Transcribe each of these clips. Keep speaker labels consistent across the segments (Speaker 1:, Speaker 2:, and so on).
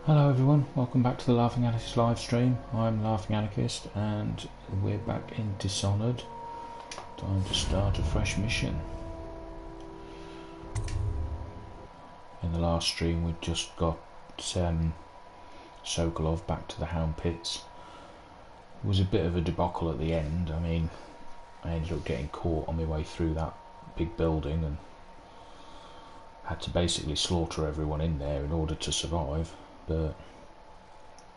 Speaker 1: Hello everyone, welcome back to the Laughing Anarchist live stream. I'm Laughing Anarchist and we're back in Dishonored. Time to start a fresh mission. In the last stream we just got Sokolov back to the Hound Pits. It was a bit of a debacle at the end. I mean, I ended up getting caught on my way through that big building and had to basically slaughter everyone in there in order to survive. But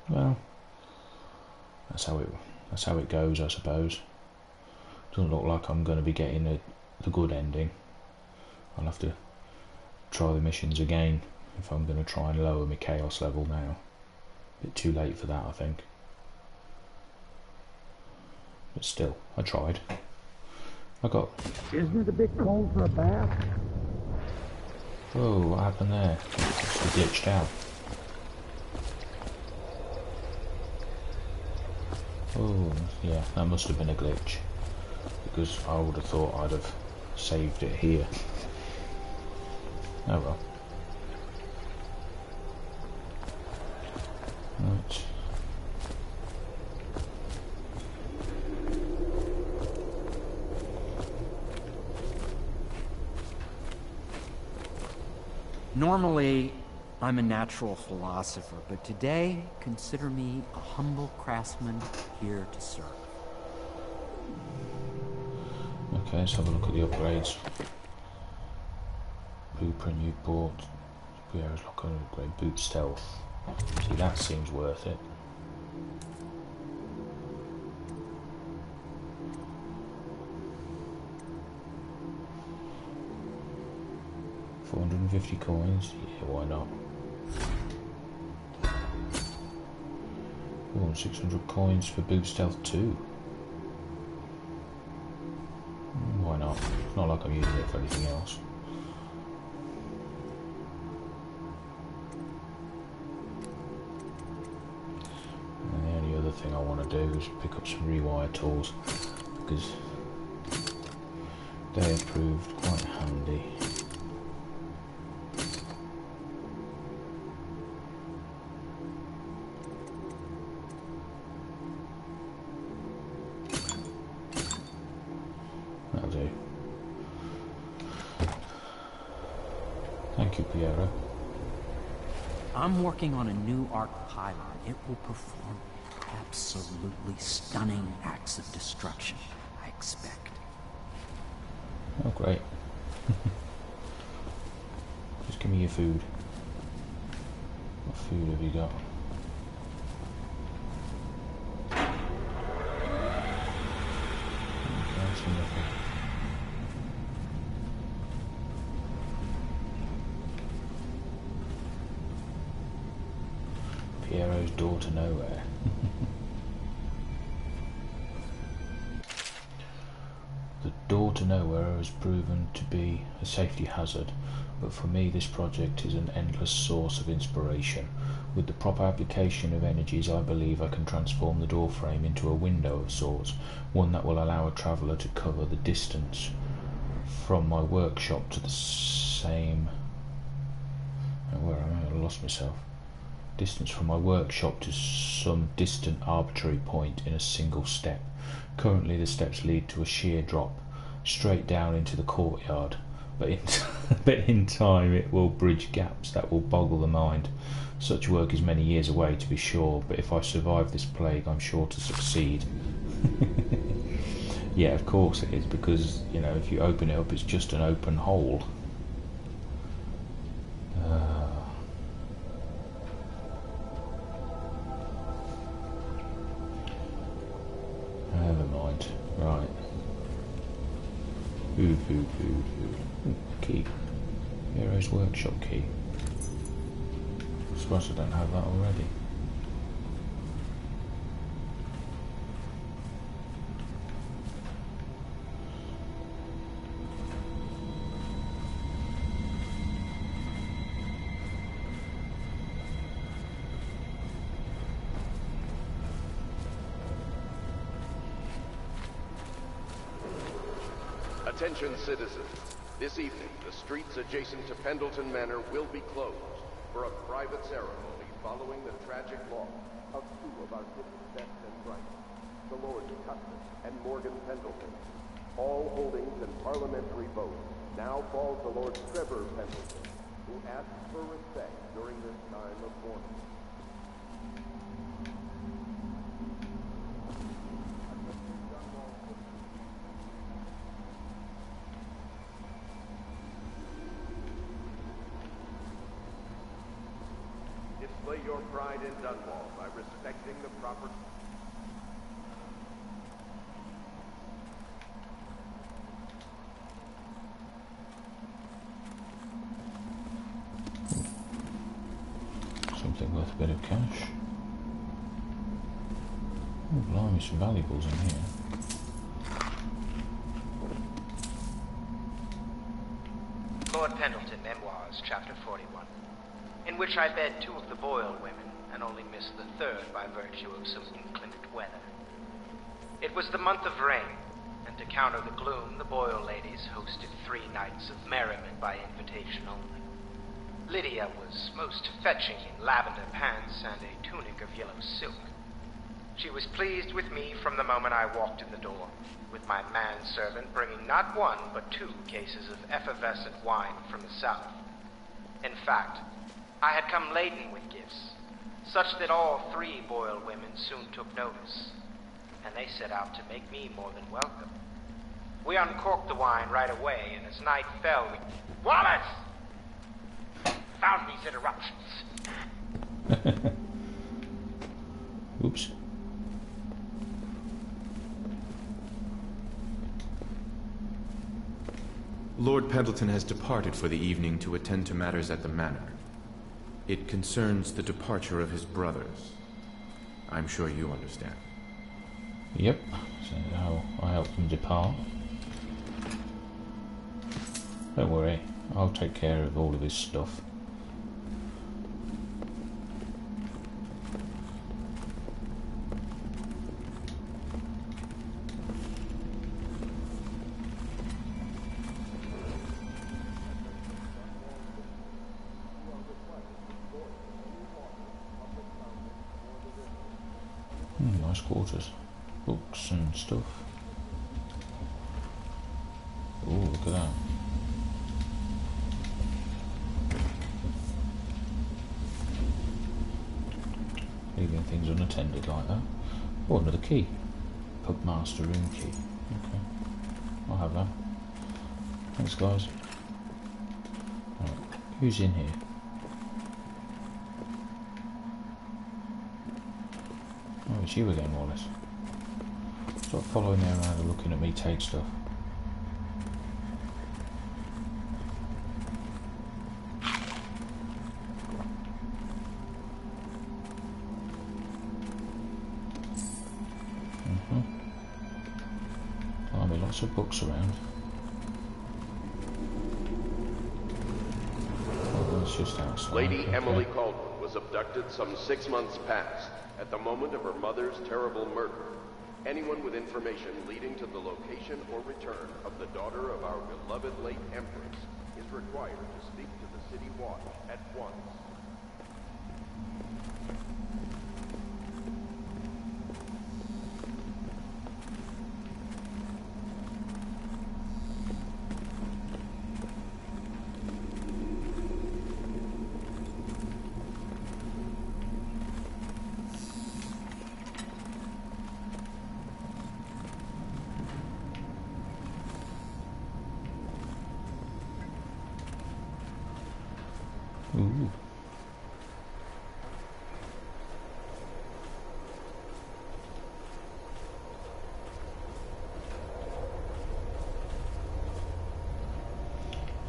Speaker 1: well, that's how it goes, I suppose. Doesn't look like I'm going to be getting the good ending. I'll have to try the missions again if I'm going to try and lower my chaos level now. Bit too late for that, I think. But still, I tried.
Speaker 2: Isn't it a bit cold for a bath?
Speaker 1: Whoa, what happened there? Just glitched out. Oh, yeah, that must have been a glitch, because I would have thought I'd have saved it here. Oh well. Right.
Speaker 2: Normally, I'm a natural philosopher, but today, consider me a humble craftsman here to serve.
Speaker 1: Okay, let's have a look at the upgrades. Blueprint you bought. Pierre's lock on upgrade. Boot stealth. See, that seems worth it. $450 coins. Yeah, why not? 600 coins for boot stealth 2. Why not? It's not like I'm using it for anything else. And the only other thing I want to do is pick up some rewire tools, because they have proved quite handy. That'll do. Thank you, Piero.
Speaker 2: I'm working on a new arc pylon. It will perform absolutely stunning acts of destruction, I expect.
Speaker 1: Oh, great. Just give me your food. What food have you got? Okay, nothing. Piero's door to nowhere. The door to nowhere has proven to be a safety hazard, but for me this project is an endless source of inspiration. With the proper application of energies, I believe I can transform the door frame into a window of sorts, one that will allow a traveller to cover the distance from my workshop to the same... Where am I? I lost myself. Distance from my workshop to some distant arbitrary point in a single step. Currently the steps lead to a sheer drop straight down into the courtyard, but in time it will bridge gaps that will boggle the mind. Such work is many years away, to be sure, but if I survive this plague I'm sure to succeed. Yeah, of course it is, because, you know, if you open it up it's just an open hole. Never mind. Right. Food. Ooh, key. Hero's workshop key. I suppose I don't have that already.
Speaker 3: Attention citizens. This evening, the streets adjacent to Pendleton Manor will be closed for a private ceremony following the tragic loss of two of our city's best and brightest, the Lords Custis and Morgan Pendleton. All holdings and parliamentary votes now fall to Lord Trevor Pendleton, who asks for respect during this time of mourning. Display your pride in Dunwall by respecting the proper...
Speaker 1: Something worth a bit of cash. Oh, blimey, some valuables in here.
Speaker 4: Lord Pendleton Memoirs, Chapter 41, in which I bed two of the Boyle women, and only missed the third by virtue of some inclement weather. It was the month of rain, and to counter the gloom, the Boyle Ladies hosted 3 nights of merriment by invitation only. Lydia was most fetching in lavender pants and a tunic of yellow silk. She was pleased with me from the moment I walked in the door, with my manservant bringing not 1 but 2 cases of effervescent wine from the south. In fact, I had come laden with gifts, such that all 3 Boyle women soon took notice, and they set out to make me more than welcome. We uncorked the wine right away, and as night fell, we... Wallace! Found these interruptions.
Speaker 1: Oops.
Speaker 5: Lord Pendleton has departed for the evening to attend to matters at the manor. It concerns the departure of his brothers. I'm sure you understand.
Speaker 1: Yep, so I helped them depart. Don't worry, I'll take care of all of his stuff. Nice quarters. Books and stuff. Oh, look at that. Leaving things unattended like that. Oh, another key. Pubmaster room key. Okay. I'll have that. Thanks, guys. Right. Who's in here? Oh, it's you again, Wallace. Stop following me around and looking at me take stuff. Blimey, lots of books around. Oh, that's just outside.
Speaker 3: Lady
Speaker 1: Okay.
Speaker 3: Emily Caldwell was abducted some 6 months past, at the moment of her mother's terrible murder. Anyone with information leading to the location or return of the daughter of our beloved late Empress is required to speak to the City Watch at once.
Speaker 1: Ooh.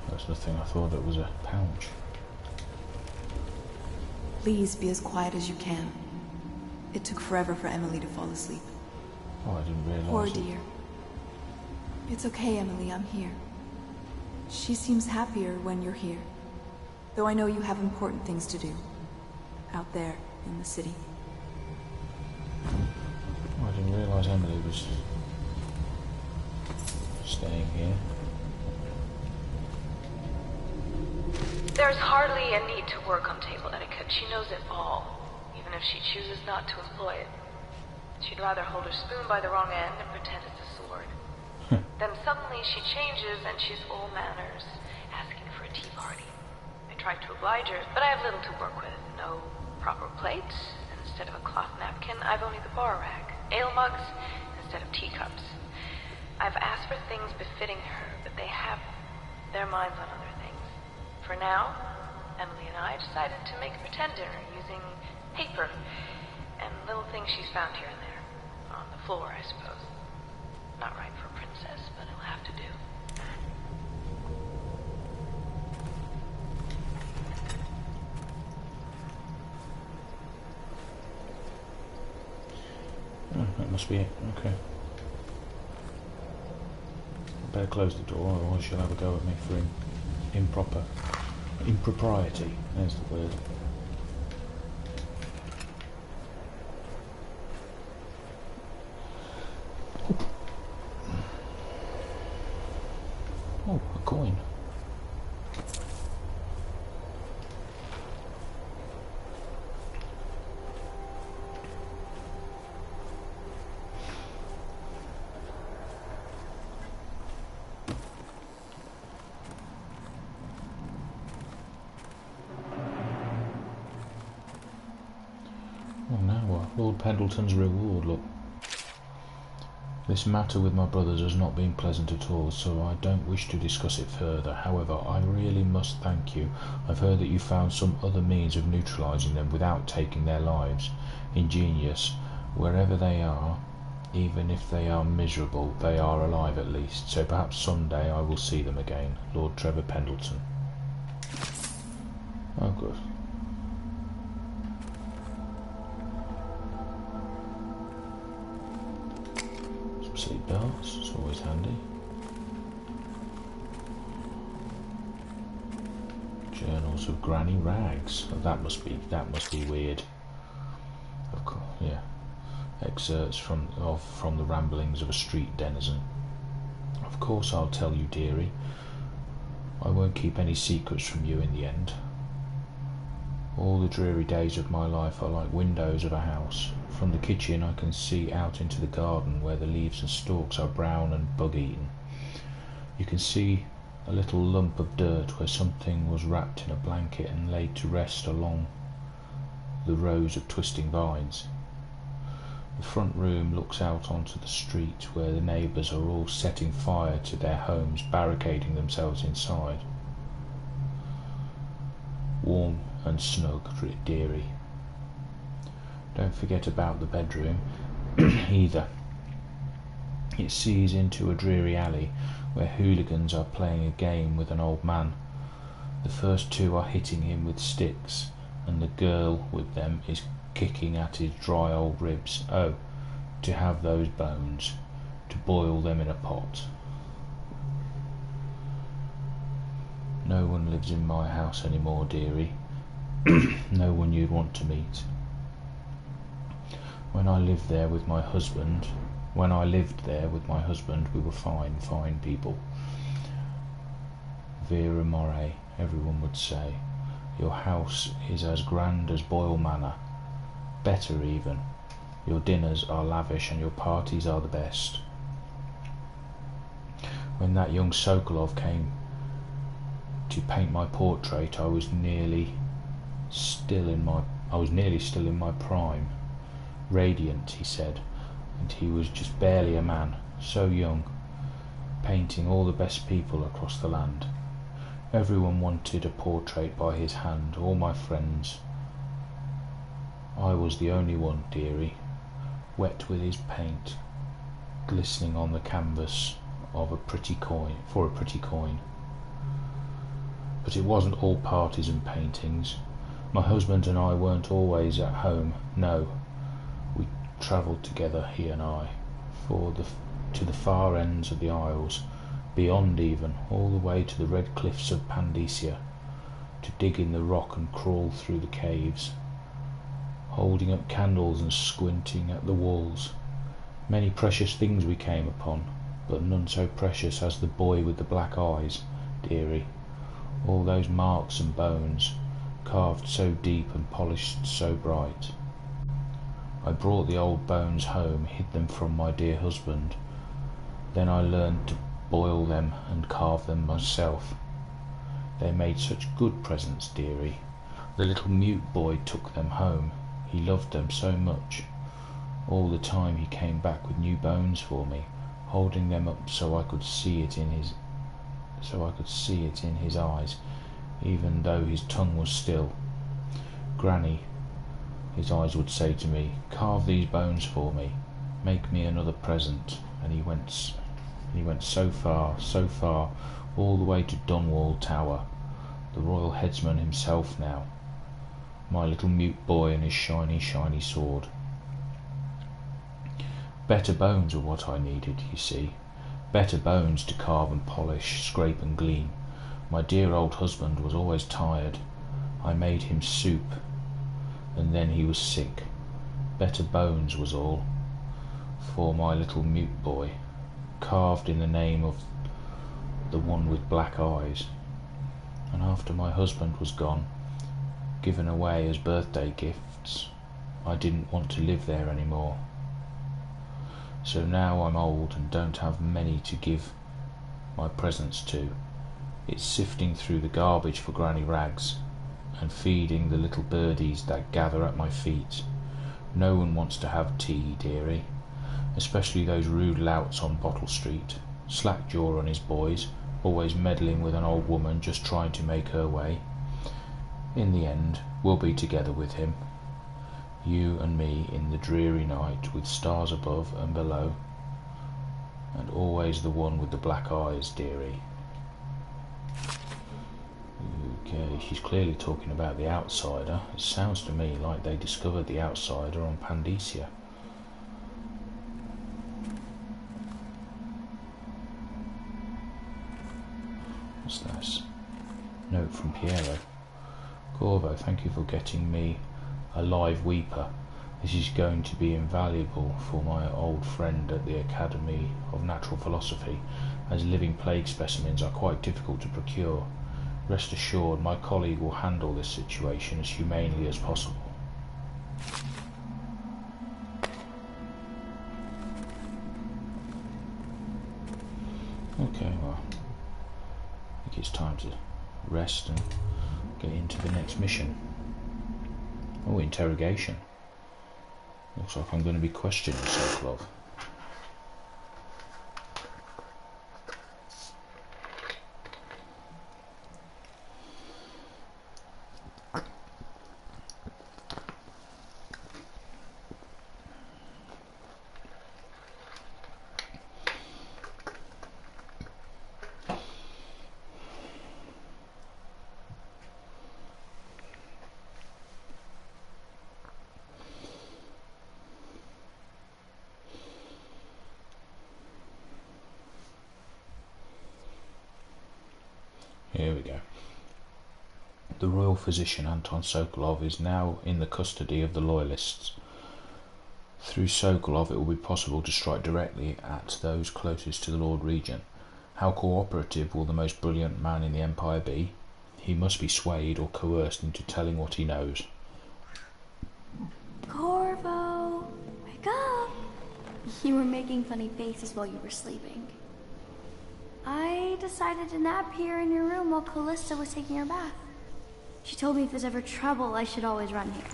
Speaker 1: That's the thing, I thought it was a pouch.
Speaker 6: Please be as quiet as you can. It took forever for Emily to fall asleep.
Speaker 1: Oh, I didn't realise.
Speaker 6: Poor dear. It's okay, Emily, I'm here. She seems happier when you're here. Though I know you have important things to do. Out there, in the city.
Speaker 1: Oh, I didn't realise Emily was staying here.
Speaker 7: There's hardly a need to work on table etiquette. that she knows it all, even if she chooses not to employ it. She'd rather hold her spoon by the wrong end and pretend it's a sword. Then suddenly she changes and she's all manners, asking for a tea party. I tried to oblige her, but I have little to work with. No proper plates. Instead of a cloth napkin, I've only the bar rack. Ale mugs instead of teacups. I've asked for things befitting her, but they have their minds on other things. For now, Emily and I decided to make a pretend dinner using paper and little things she's found here and there. On the floor, I suppose. Not right for a princess, but it'll have to do.
Speaker 1: Oh, that must be it. Okay. I better close the door, otherwise she'll have a go at me for impropriety. There's the word. Oh, a coin. Oh, now what? Lord Pendleton's reward, look. This matter with my brothers has not been pleasant at all, so I don't wish to discuss it further. However, I really must thank you. I've heard that you found some other means of neutralizing them without taking their lives. Ingenious. Wherever they are, even if they are miserable, they are alive at least, so perhaps someday I will see them again. Lord Trevor Pendleton. Oh, good. Sleep belts, it's always handy. Journals of Granny Rags. Oh, that must be weird. Of course, yeah. Excerpts from the ramblings of a street denizen. Of course I'll tell you, dearie. I won't keep any secrets from you in the end. All the dreary days of my life are like windows of a house. From the kitchen I can see out into the garden where the leaves and stalks are brown and bug-eaten. You can see a little lump of dirt where something was wrapped in a blanket and laid to rest along the rows of twisting vines. The front room looks out onto the street where the neighbours are all setting fire to their homes, barricading themselves inside. Warm and snug, dearie. Don't forget about the bedroom either. It sees into a dreary alley where hooligans are playing a game with an old man. The first two are hitting him with sticks, and the girl with them is kicking at his dry old ribs. Oh, to have those bones, to boil them in a pot. No one lives in my house anymore, dearie. No one you'd want to meet. When I lived there with my husband, we were fine people. Vera Moray, everyone would say. Your house is as grand as Boyle Manor. Better even. Your dinners are lavish and your parties are the best. When that young Sokolov came to paint my portrait, I was nearly still in my prime. Radiant, he said, and he was just barely a man, so young, painting all the best people across the land. Everyone wanted a portrait by his hand, all my friends. I was the only one, dearie, wet with his paint, glistening on the canvas of a pretty coin. But it wasn't all parties and paintings. My husband and I weren't always at home, no. We travelled together, he and I, to the far ends of the Isles, beyond even, all the way to the red cliffs of Pandesia, to dig in the rock and crawl through the caves, holding up candles and squinting at the walls. Many precious things we came upon, but none so precious as the boy with the black eyes, dearie. All those marks and bones, carved so deep and polished so bright. I brought the old bones home, hid them from my dear husband. Then I learned to boil them and carve them myself. They made such good presents, dearie. The little mute boy took them home. He loved them so much. All the time he came back with new bones for me, holding them up so I could see it in his eyes, even though his tongue was still. Granny, his eyes would say to me, carve these bones for me, make me another present. And he went so far, all the way to Dunwall Tower, the royal headsman himself now. My little mute boy and his shiny, shiny sword. Better bones were what I needed, you see. Better bones to carve and polish, scrape and glean. My dear old husband was always tired. I made him soup, and then he was sick. Better bones was all, for my little mute boy, carved in the name of the one with black eyes. And after my husband was gone, given away as birthday gifts, I didn't want to live there anymore. So now I'm old and don't have many to give my presents to. It's sifting through the garbage for granny rags and feeding the little birdies that gather at my feet. No one wants to have tea, dearie, especially those rude louts on Bottle Street. Slackjaw and his boys, always meddling with an old woman just trying to make her way. In the end, we'll be together with him. You and me in the dreary night, with stars above and below, and always the one with the black eyes, dearie. Okay, she's clearly talking about the outsider. It sounds to me like they discovered the outsider on Pandesia. What's this? Note from Piero. Corvo, thank you for getting me a live weeper. This is going to be invaluable for my old friend at the Academy of Natural Philosophy, as living plague specimens are quite difficult to procure. Rest assured, my colleague will handle this situation as humanely as possible. Okay, well, I think it's time to rest and get into the next mission. Oh, interrogation. Looks like I'm going to be questioning Sokolov. Here we go. The royal physician Anton Sokolov is now in the custody of the Loyalists. Through Sokolov it will be possible to strike directly at those closest to the Lord Regent. How cooperative will the most brilliant man in the Empire be? He must be swayed or coerced into telling what he knows.
Speaker 8: Corvo, wake up! You were making funny faces while you were sleeping. I decided to nap here in your room while Callista was taking her bath. She told me if there's ever trouble, I should always run here.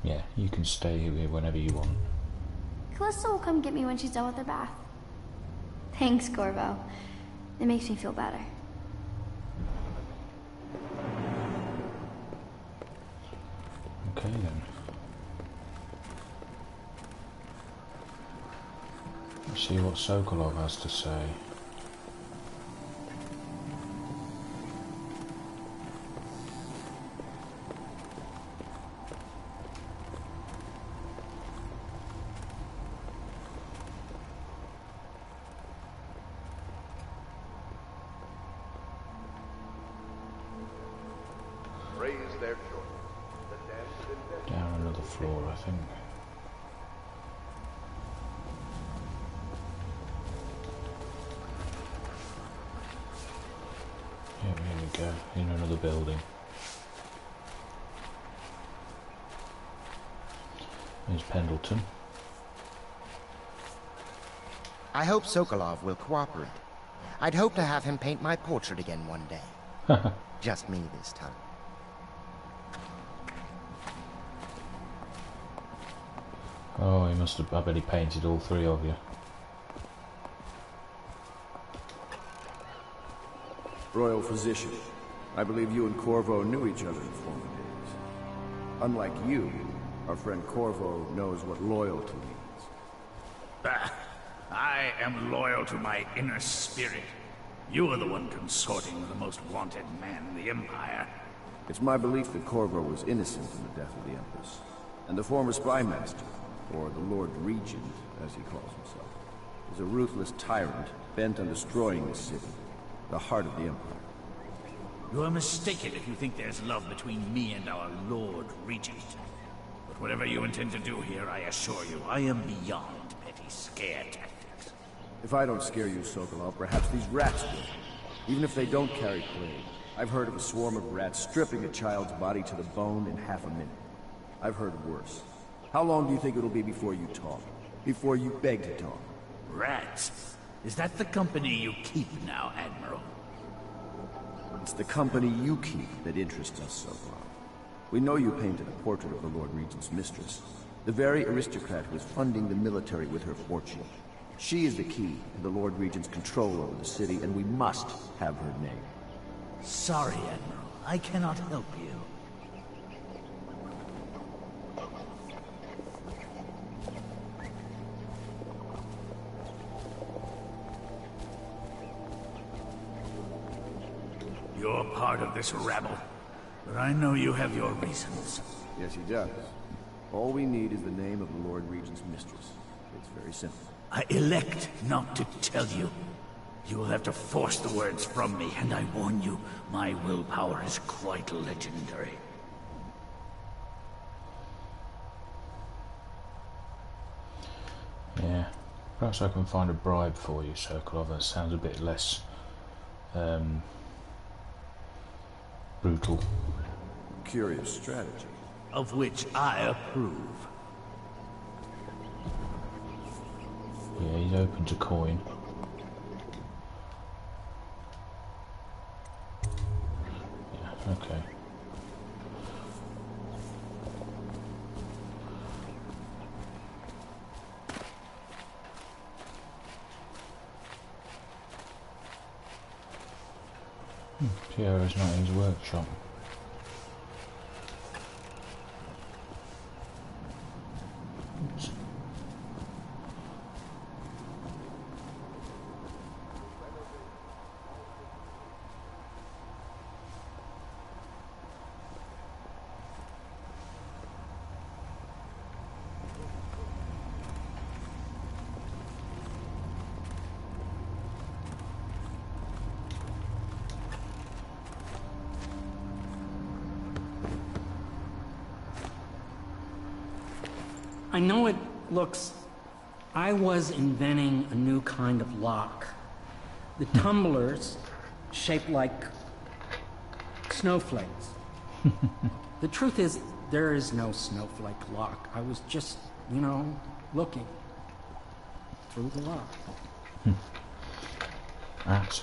Speaker 1: Yeah, you can stay here whenever you want.
Speaker 8: Callista will come get me when she's done with her bath. Thanks, Corvo. It makes me feel better.
Speaker 1: Okay then. Let's see what Sokolov has to say.
Speaker 3: Raise their shoulders. The dance is invented.
Speaker 1: Down another floor, I think. go in another building. There's Pendleton.
Speaker 9: I hope Sokolov will cooperate. I'd hope to have him paint my portrait again one day. Just me this time.
Speaker 1: Oh, he must have. I bet he painted all three of you.
Speaker 10: Royal Physician, I believe you and Corvo knew each other in former days. Unlike you, our friend Corvo knows what loyalty means.
Speaker 11: I am loyal to my inner spirit. You are the one consorting with the most wanted man in the Empire.
Speaker 10: It's my belief that Corvo was innocent in the death of the Empress, and the former spy master, or the Lord Regent, as he calls himself, is a ruthless tyrant bent on destroying this city, the heart of the Empire.
Speaker 11: You are mistaken if you think there's love between me and our Lord Regent. But whatever you intend to do here, I assure you, I am beyond petty scare tactics.
Speaker 10: If I don't scare you, Sokolov, perhaps these rats will. Even if they don't carry plague, I've heard of a swarm of rats stripping a child's body to the bone in half a minute. I've heard worse. How long do you think it'll be before you talk? Before you beg to talk?
Speaker 11: Rats? Is that the company you keep now, Admiral?
Speaker 10: It's the company you keep that interests us so far. We know you painted a portrait of the Lord Regent's mistress, the very aristocrat who is funding the military with her fortune. She is the key to the Lord Regent's control over the city, and we must have her name.
Speaker 11: Sorry, Admiral. I cannot help you. You're part of this rabble, but I know you have your reasons.
Speaker 10: Yes, he does. All we need is the name of the Lord Regent's mistress. It's very simple.
Speaker 11: I elect not to tell you. You will have to force the words from me, and I warn you, my willpower is quite legendary.
Speaker 1: Yeah. Perhaps I can find a bribe for you, Sokolov. That sounds a bit less brutal.
Speaker 10: Curious strategy.
Speaker 11: Of which I approve.
Speaker 1: Yeah, he's open to coin. Yeah, okay. Piero's not in his workshop. Oops.
Speaker 2: I know it looks... I was inventing a new kind of lock. The tumblers shaped like snowflakes. The truth is, there is no snowflake lock. I was just, you know, looking through the lock.
Speaker 1: That.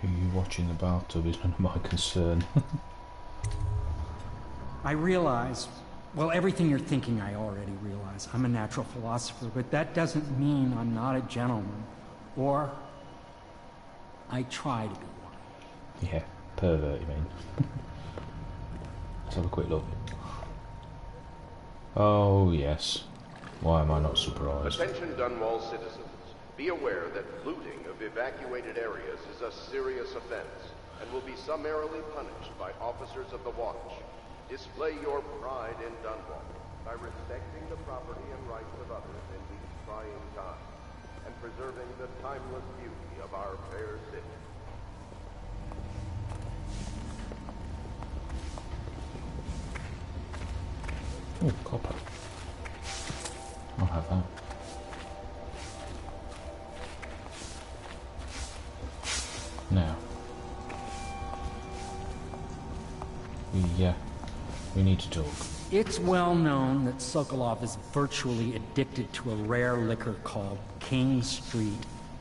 Speaker 1: Who you watching the bathtub is none of my concern.
Speaker 2: I realize, well, everything you're thinking I already realize. I'm a natural philosopher, but that doesn't mean I'm not a gentleman. Or I try to be one.
Speaker 1: Yeah, pervert, you mean. Let's have a quick look. Oh, yes. Why am I not surprised?
Speaker 3: Attention Dunwall citizens. Be aware that looting of evacuated areas is a serious offense and will be summarily punished by officers of the Watch. Display your pride in Dunwall by respecting the property and rights of others in these trying times and preserving the timeless beauty of our fair city.
Speaker 1: Oh, copper. I'll have that. Now, we need to talk.
Speaker 2: It's well known that Sokolov is virtually addicted to a rare liquor called King Street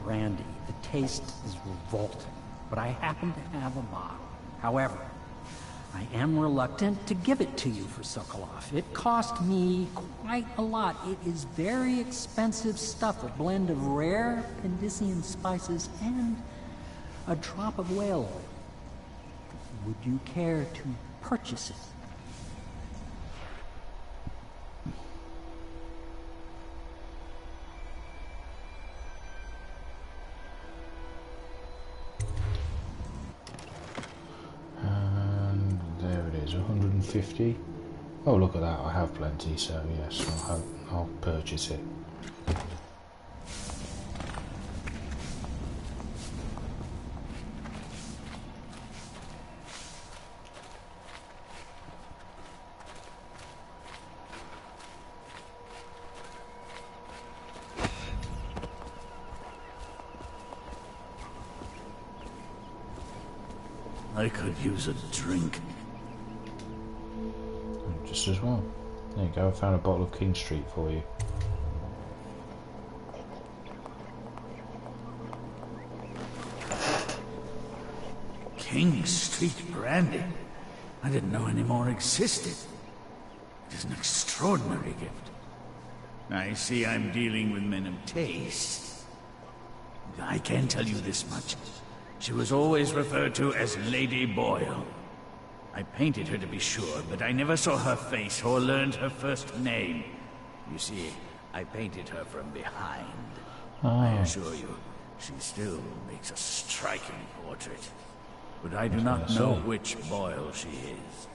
Speaker 2: Brandy. The taste is revolting, but I happen to have a bottle. However, I am reluctant to give it to you for Sokolov. It cost me quite a lot. It is very expensive stuff, a blend of rare Candicean spices and a drop of whale oil. Would you care to purchase it?
Speaker 1: And there it is, 150. Oh, look at that, I have plenty, so yes, I'll purchase it.
Speaker 11: I could use a drink.
Speaker 1: Just as well. There you go, I found a bottle of King Street for you.
Speaker 11: King Street Brandy? I didn't know any more existed. It is an extraordinary gift. I see I'm dealing with men of taste. I can tell you this much. She was always referred to as Lady Boyle. I painted her to be sure, but I never saw her face or learned her first name. You see, I painted her from behind. I assure you, she still makes a striking portrait. But I do not know which Boyle she is.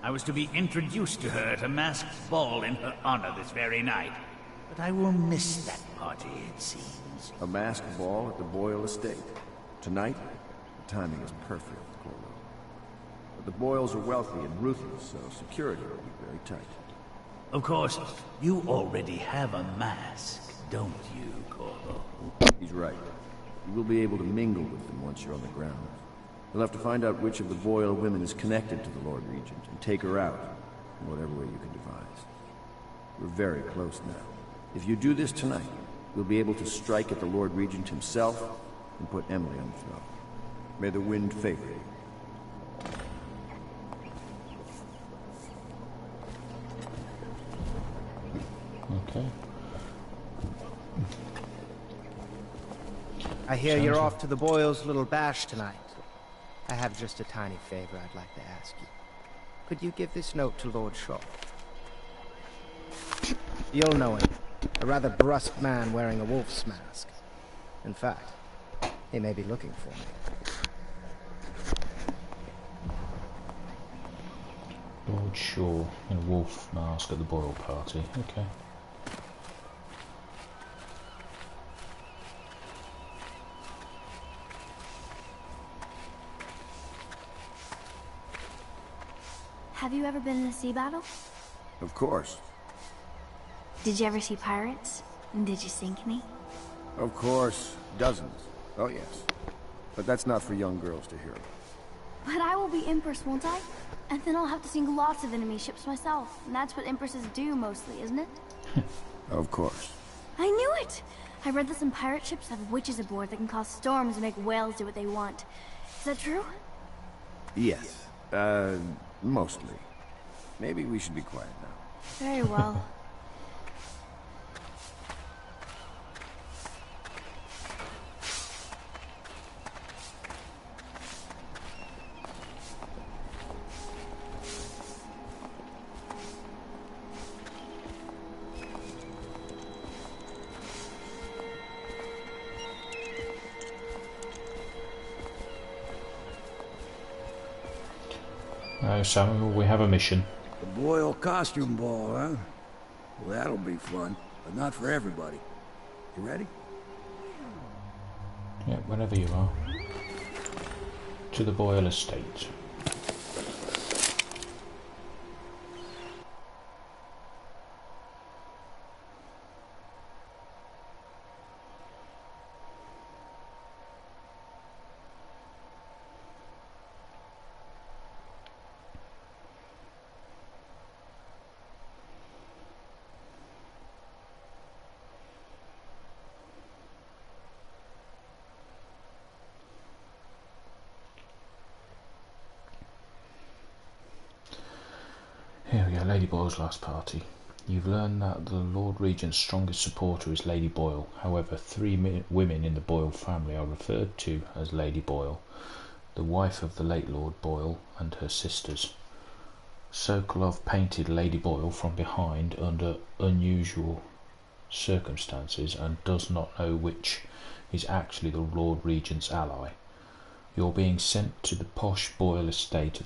Speaker 11: I was to be introduced to her at a masked ball in her honor this very night. But I will miss that party, it seems.
Speaker 10: A masked ball at the Boyle estate. Tonight, the timing is perfect, Corvo. But the Boyles are wealthy and ruthless, so security will be very tight.
Speaker 11: Of course, you already have a mask, don't you, Corvo?
Speaker 10: He's right. You will be able to mingle with them once you're on the ground. You'll have to find out which of the Boyle women is connected to the Lord Regent, and take her out, in whatever way you can devise. We're very close now. If you do this tonight, you'll be able to strike at the Lord Regent himself, and put Emily on the throne. May the wind favor you.
Speaker 1: Okay.
Speaker 9: I hear you're off to the Boyles' little bash tonight. I have just a tiny favor I'd like to ask you. Could you give this note to Lord Shaw? You'll know him. A rather brusque man wearing a wolf's mask. In fact, he may be looking for me.
Speaker 1: Lord Shaw in a wolf mask at the Boyle party. Okay.
Speaker 8: Have you ever been in a sea battle?
Speaker 10: Of course.
Speaker 8: Did you ever see pirates? And did you sink any?
Speaker 10: Of course. Dozens. Oh, yes. But that's not for young girls to hear about.
Speaker 8: But I will be Empress, won't I? And then I'll have to sink lots of enemy ships myself. And that's what Empresses do mostly, isn't it?
Speaker 10: Of course.
Speaker 8: I knew it! I read that some pirate ships have witches aboard that can cause storms and make whales do what they want. Is that true?
Speaker 10: Yes. Mostly. Maybe we should be quiet now.
Speaker 8: Very well.
Speaker 1: Samuel, we have a mission.
Speaker 12: The Boyle costume ball, huh? Well, that'll be fun, but not for everybody. You ready?
Speaker 1: Yeah, whenever you are. To the Boyle estate. Lady Boyle's last party. You've learned that the Lord Regent's strongest supporter is Lady Boyle. However, 3 women in the Boyle family are referred to as Lady Boyle, the wife of the late Lord Boyle and her sisters. Sokolov painted Lady Boyle from behind under unusual circumstances and does not know which is actually the Lord Regent's ally. You're being sent to the posh Boyle estate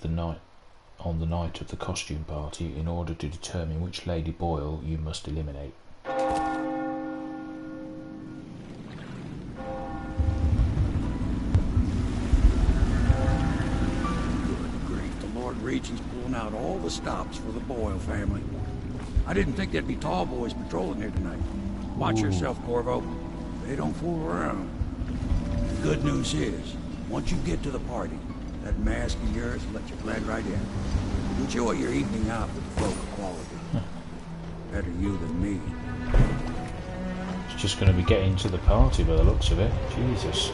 Speaker 1: on the night of the costume party in order to determine which Lady Boyle you must eliminate.
Speaker 12: Good grief, the Lord Regent's pulling out all the stops for the Boyle family. I didn't think there'd be tall boys patrolling here tonight. Watch yourself, Corvo. They don't fool around. The good news is, once you get to the party, that mask of yours will let you blend right in. Enjoy your evening out with the folk of quality. Better you than me.
Speaker 1: It's just going to be getting to the party by the looks of it. Jesus.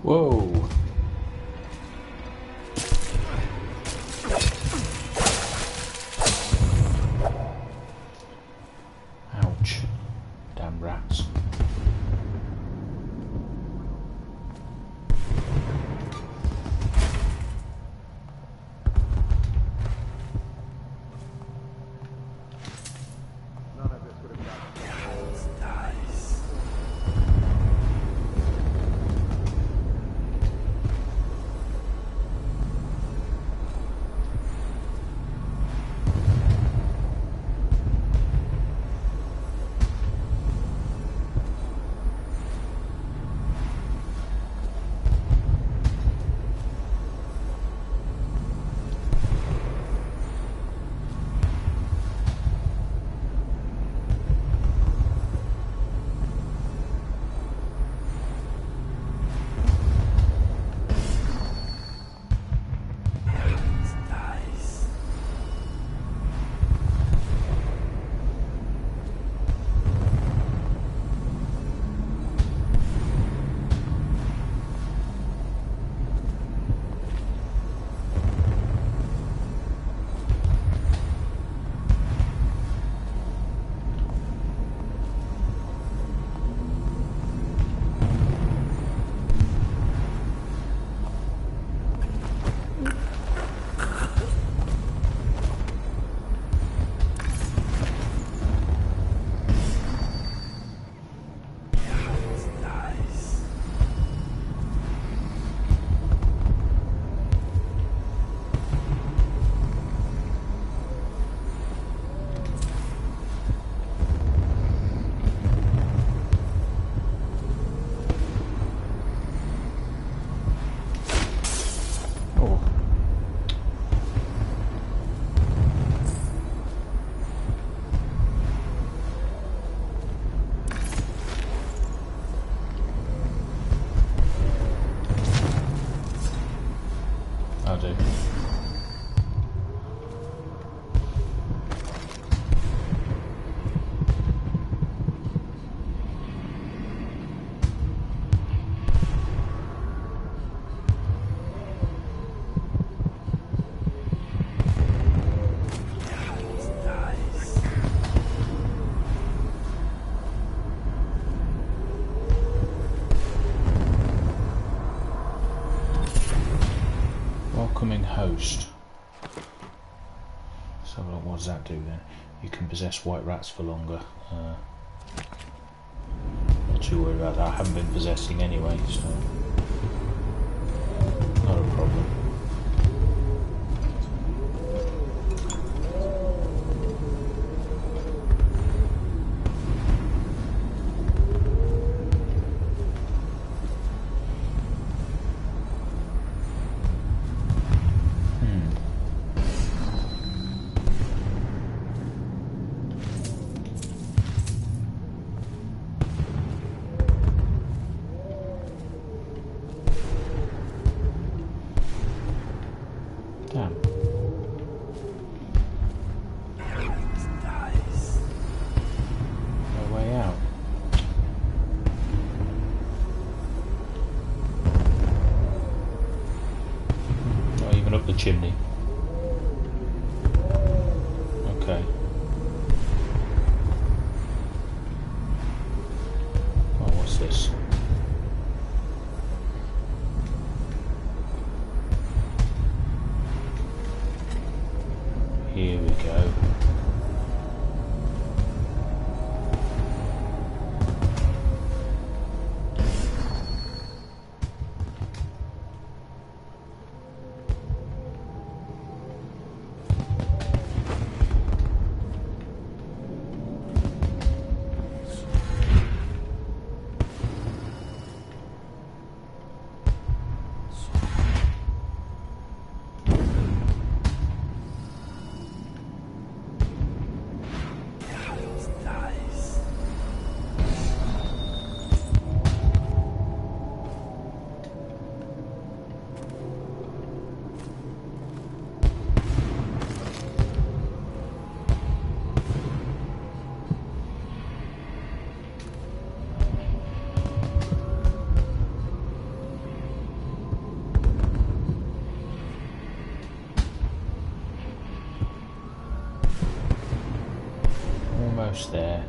Speaker 1: Whoa. Ouch. Damn rats. do. Welcoming host. So what does that do then? You can possess white rats for longer. Not too worried about that. I haven't been possessing anyway, so not a problem. Damn. No way out. Not even up the chimney. Okay. Oh, what's this? Here we go. Almost there.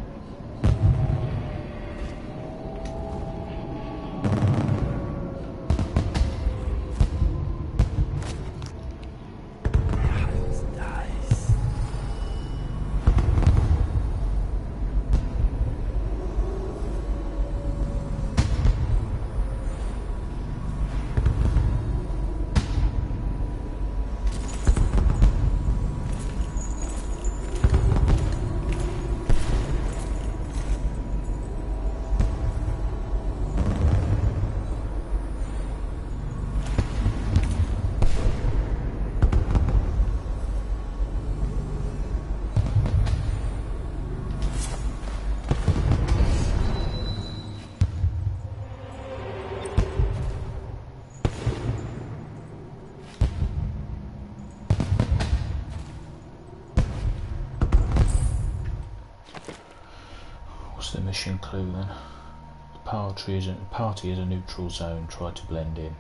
Speaker 1: The mission clue then. The party is a neutral zone. Try to blend in.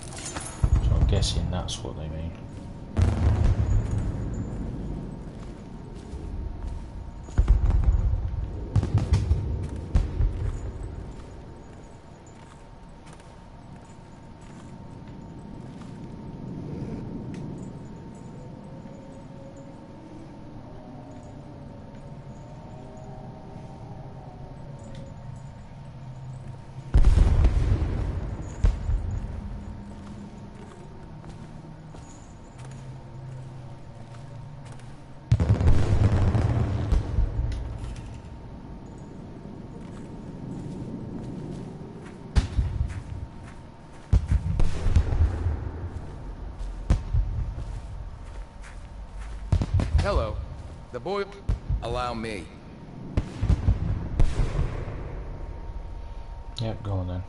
Speaker 1: So I'm guessing that's what they mean.
Speaker 13: Hello. The boy... Allow me.
Speaker 1: Yep, go on then.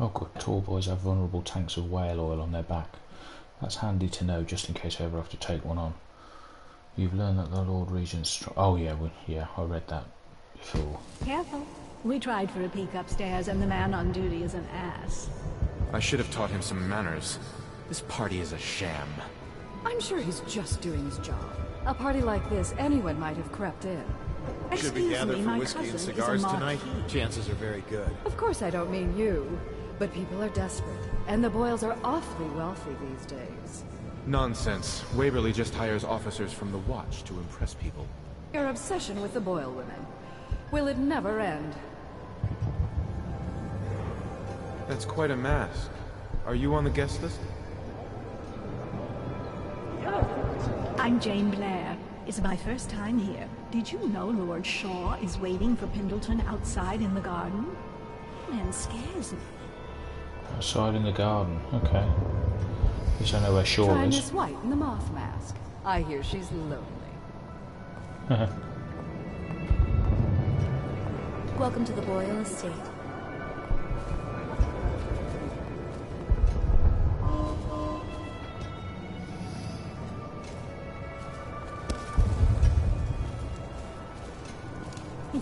Speaker 1: Oh good, tall boys have vulnerable tanks of whale oil on their back. That's handy to know just in case I ever have to take one on. You've learned that the Lord Regent's oh yeah, yeah, I read that before.
Speaker 14: Careful. We tried for a peek upstairs and the man on duty is an ass.
Speaker 5: I should have taught him some manners. This party is a sham.
Speaker 15: I'm sure he's just doing his job. A party like this, anyone might have crept in.
Speaker 16: Should we gather for whiskey and cigars tonight? Chances are very good.
Speaker 15: Of course I don't mean you, but people are desperate, and the Boyles are awfully wealthy these days.
Speaker 5: Nonsense. Waverly just hires officers from the Watch to impress people.
Speaker 15: Your obsession with the Boyle women. Will it never end?
Speaker 5: That's quite a mask. Are you on the guest list?
Speaker 14: I'm Jane Blair. It's my first time here. Did you know Lord Shaw is waiting for Pendleton outside in the garden? Man scares me.
Speaker 1: Outside in the garden, okay. At least I know where Shaw
Speaker 15: Try
Speaker 1: is.
Speaker 15: Miss White in the moth mask. I hear she's lonely.
Speaker 8: Welcome to the Boyle estate.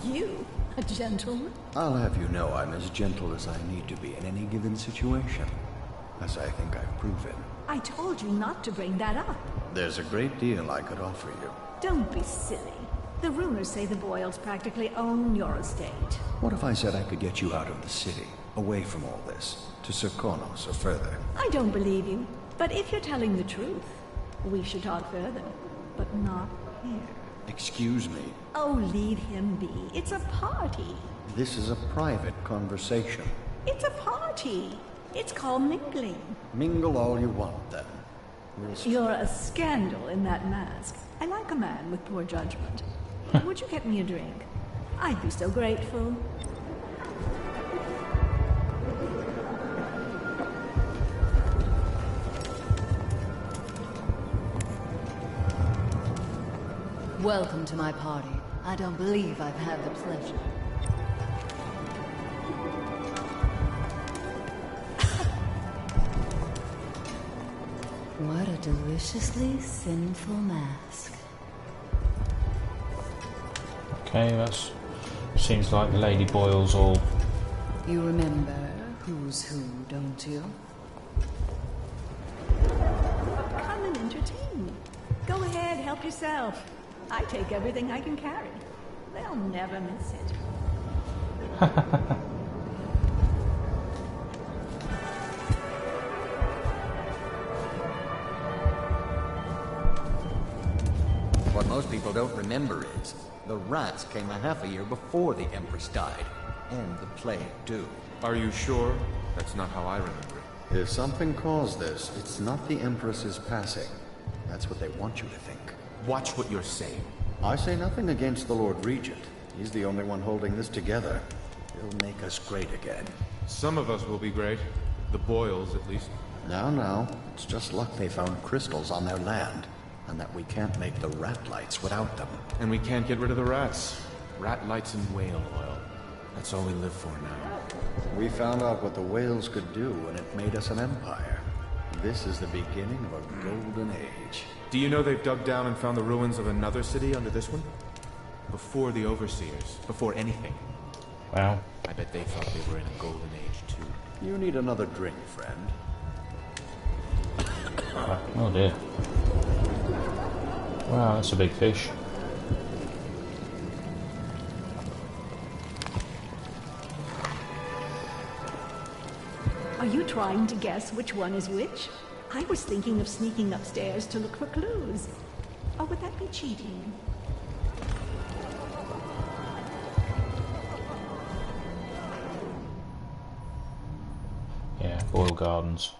Speaker 14: You? A gentleman?
Speaker 10: I'll have you know I'm as gentle as I need to be in any given situation, as I think I've proven.
Speaker 14: I told you not to bring that up.
Speaker 10: There's a great deal I could offer you.
Speaker 14: Don't be silly. The rumors say the Boyles practically own your estate.
Speaker 10: What if I said I could get you out of the city, away from all this, to Serkonos or further?
Speaker 14: I don't believe you, but if you're telling the truth, we should talk further, but not here.
Speaker 10: Excuse me.
Speaker 14: Oh, leave him be. It's a party.
Speaker 10: This is a private conversation.
Speaker 14: It's a party. It's called mingling.
Speaker 10: Mingle all you want, then.
Speaker 14: You're a scandal in that mask. I like a man with poor judgment. Would you get me a drink? I'd be so grateful.
Speaker 15: Welcome to my party. I don't believe I've had the pleasure. What a deliciously sinful mask.
Speaker 1: Okay, that's seems like the Lady Boyles all.
Speaker 15: You remember who's who, don't you?
Speaker 14: Come and entertain me. Go ahead, help yourself. I take everything I can carry. They'll never miss it.
Speaker 17: What most people don't remember is, the rats came a half a year before the Empress died. And the plague, too.
Speaker 5: Are you sure? That's not how I remember it.
Speaker 10: If something caused this, it's not the Empress's passing. That's what they want you to think.
Speaker 5: Watch what you're saying.
Speaker 10: I say nothing against the Lord Regent. He's the only one holding this together. He'll make us great again.
Speaker 5: Some of us will be great. The Boyles, at least.
Speaker 10: Now. It's just luck they found crystals on their land. And that we can't make the rat lights without them.
Speaker 5: And we can't get rid of the rats. Rat lights and whale oil. That's all we live for now.
Speaker 10: We found out what the whales could do, and it made us an empire. This is the beginning of a golden age.
Speaker 5: Do you know they've dug down and found the ruins of another city under this one? Before the Overseers. Before anything.
Speaker 1: Wow.
Speaker 5: I bet they thought they were in a golden age, too.
Speaker 10: You need another drink, friend.
Speaker 1: Oh dear. Wow, that's a big fish.
Speaker 14: Are you trying to guess which one is which? I was thinking of sneaking upstairs to look for clues. Or would that be cheating?
Speaker 1: Yeah, Boyle Gardens.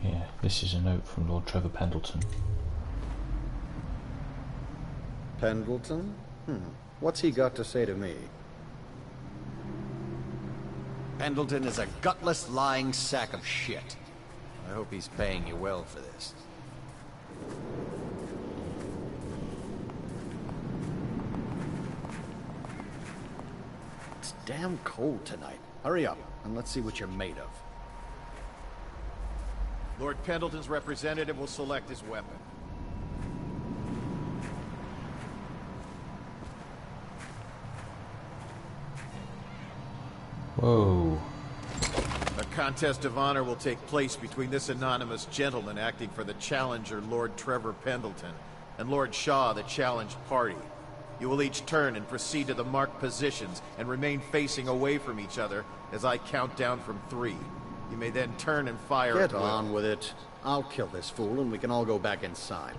Speaker 1: Yeah, this is a note from Lord Trevor Pendleton.
Speaker 18: Pendleton? What's he got to say to me?
Speaker 17: Pendleton is a gutless, lying sack of shit. I hope he's paying you well for this.
Speaker 18: It's damn cold tonight. Hurry up, and let's see what you're made of.
Speaker 16: Lord Pendleton's representative will select his weapon.
Speaker 1: Whoa.
Speaker 16: A contest of honor will take place between this anonymous gentleman acting for the challenger, Lord Trevor Pendleton, and Lord Shaw, the challenged party. You will each turn and proceed to the marked positions and remain facing away from each other as I count down from 3. You may then turn and fire
Speaker 18: Get
Speaker 16: at will.
Speaker 18: on with it. I'll kill this fool and we can all go back inside.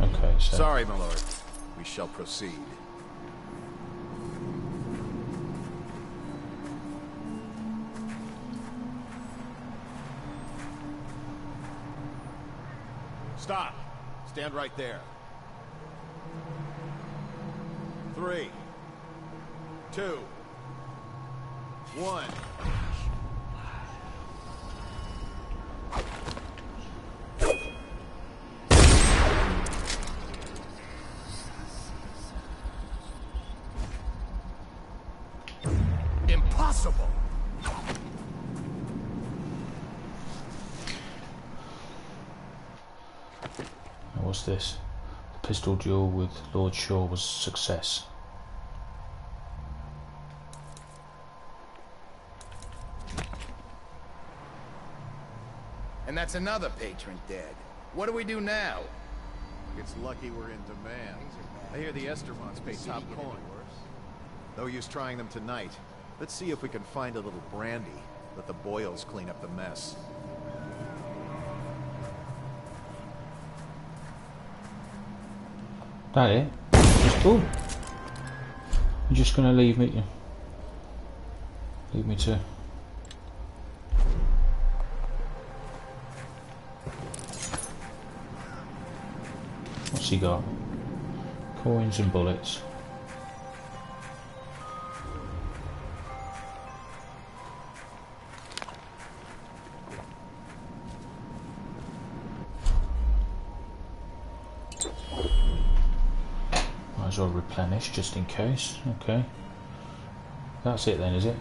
Speaker 1: Okay, so...
Speaker 16: Sorry, my lord. We shall proceed. Stop. Stand right there. 3, 2, 1. Impossible!
Speaker 1: What's this? The pistol duel with Lord Shaw was a success.
Speaker 13: And that's another patron dead. What do we do now?
Speaker 16: It's lucky we're in demand. I hear the Estermonts pay top coin. No use trying them tonight. Let's see if we can find a little brandy. Let the Boyles clean up the mess.
Speaker 1: That it? That's cool. You're just gonna leave me to... What's he got? Coins and bullets. Might as well replenish just in case. Okay. That's it then, is it?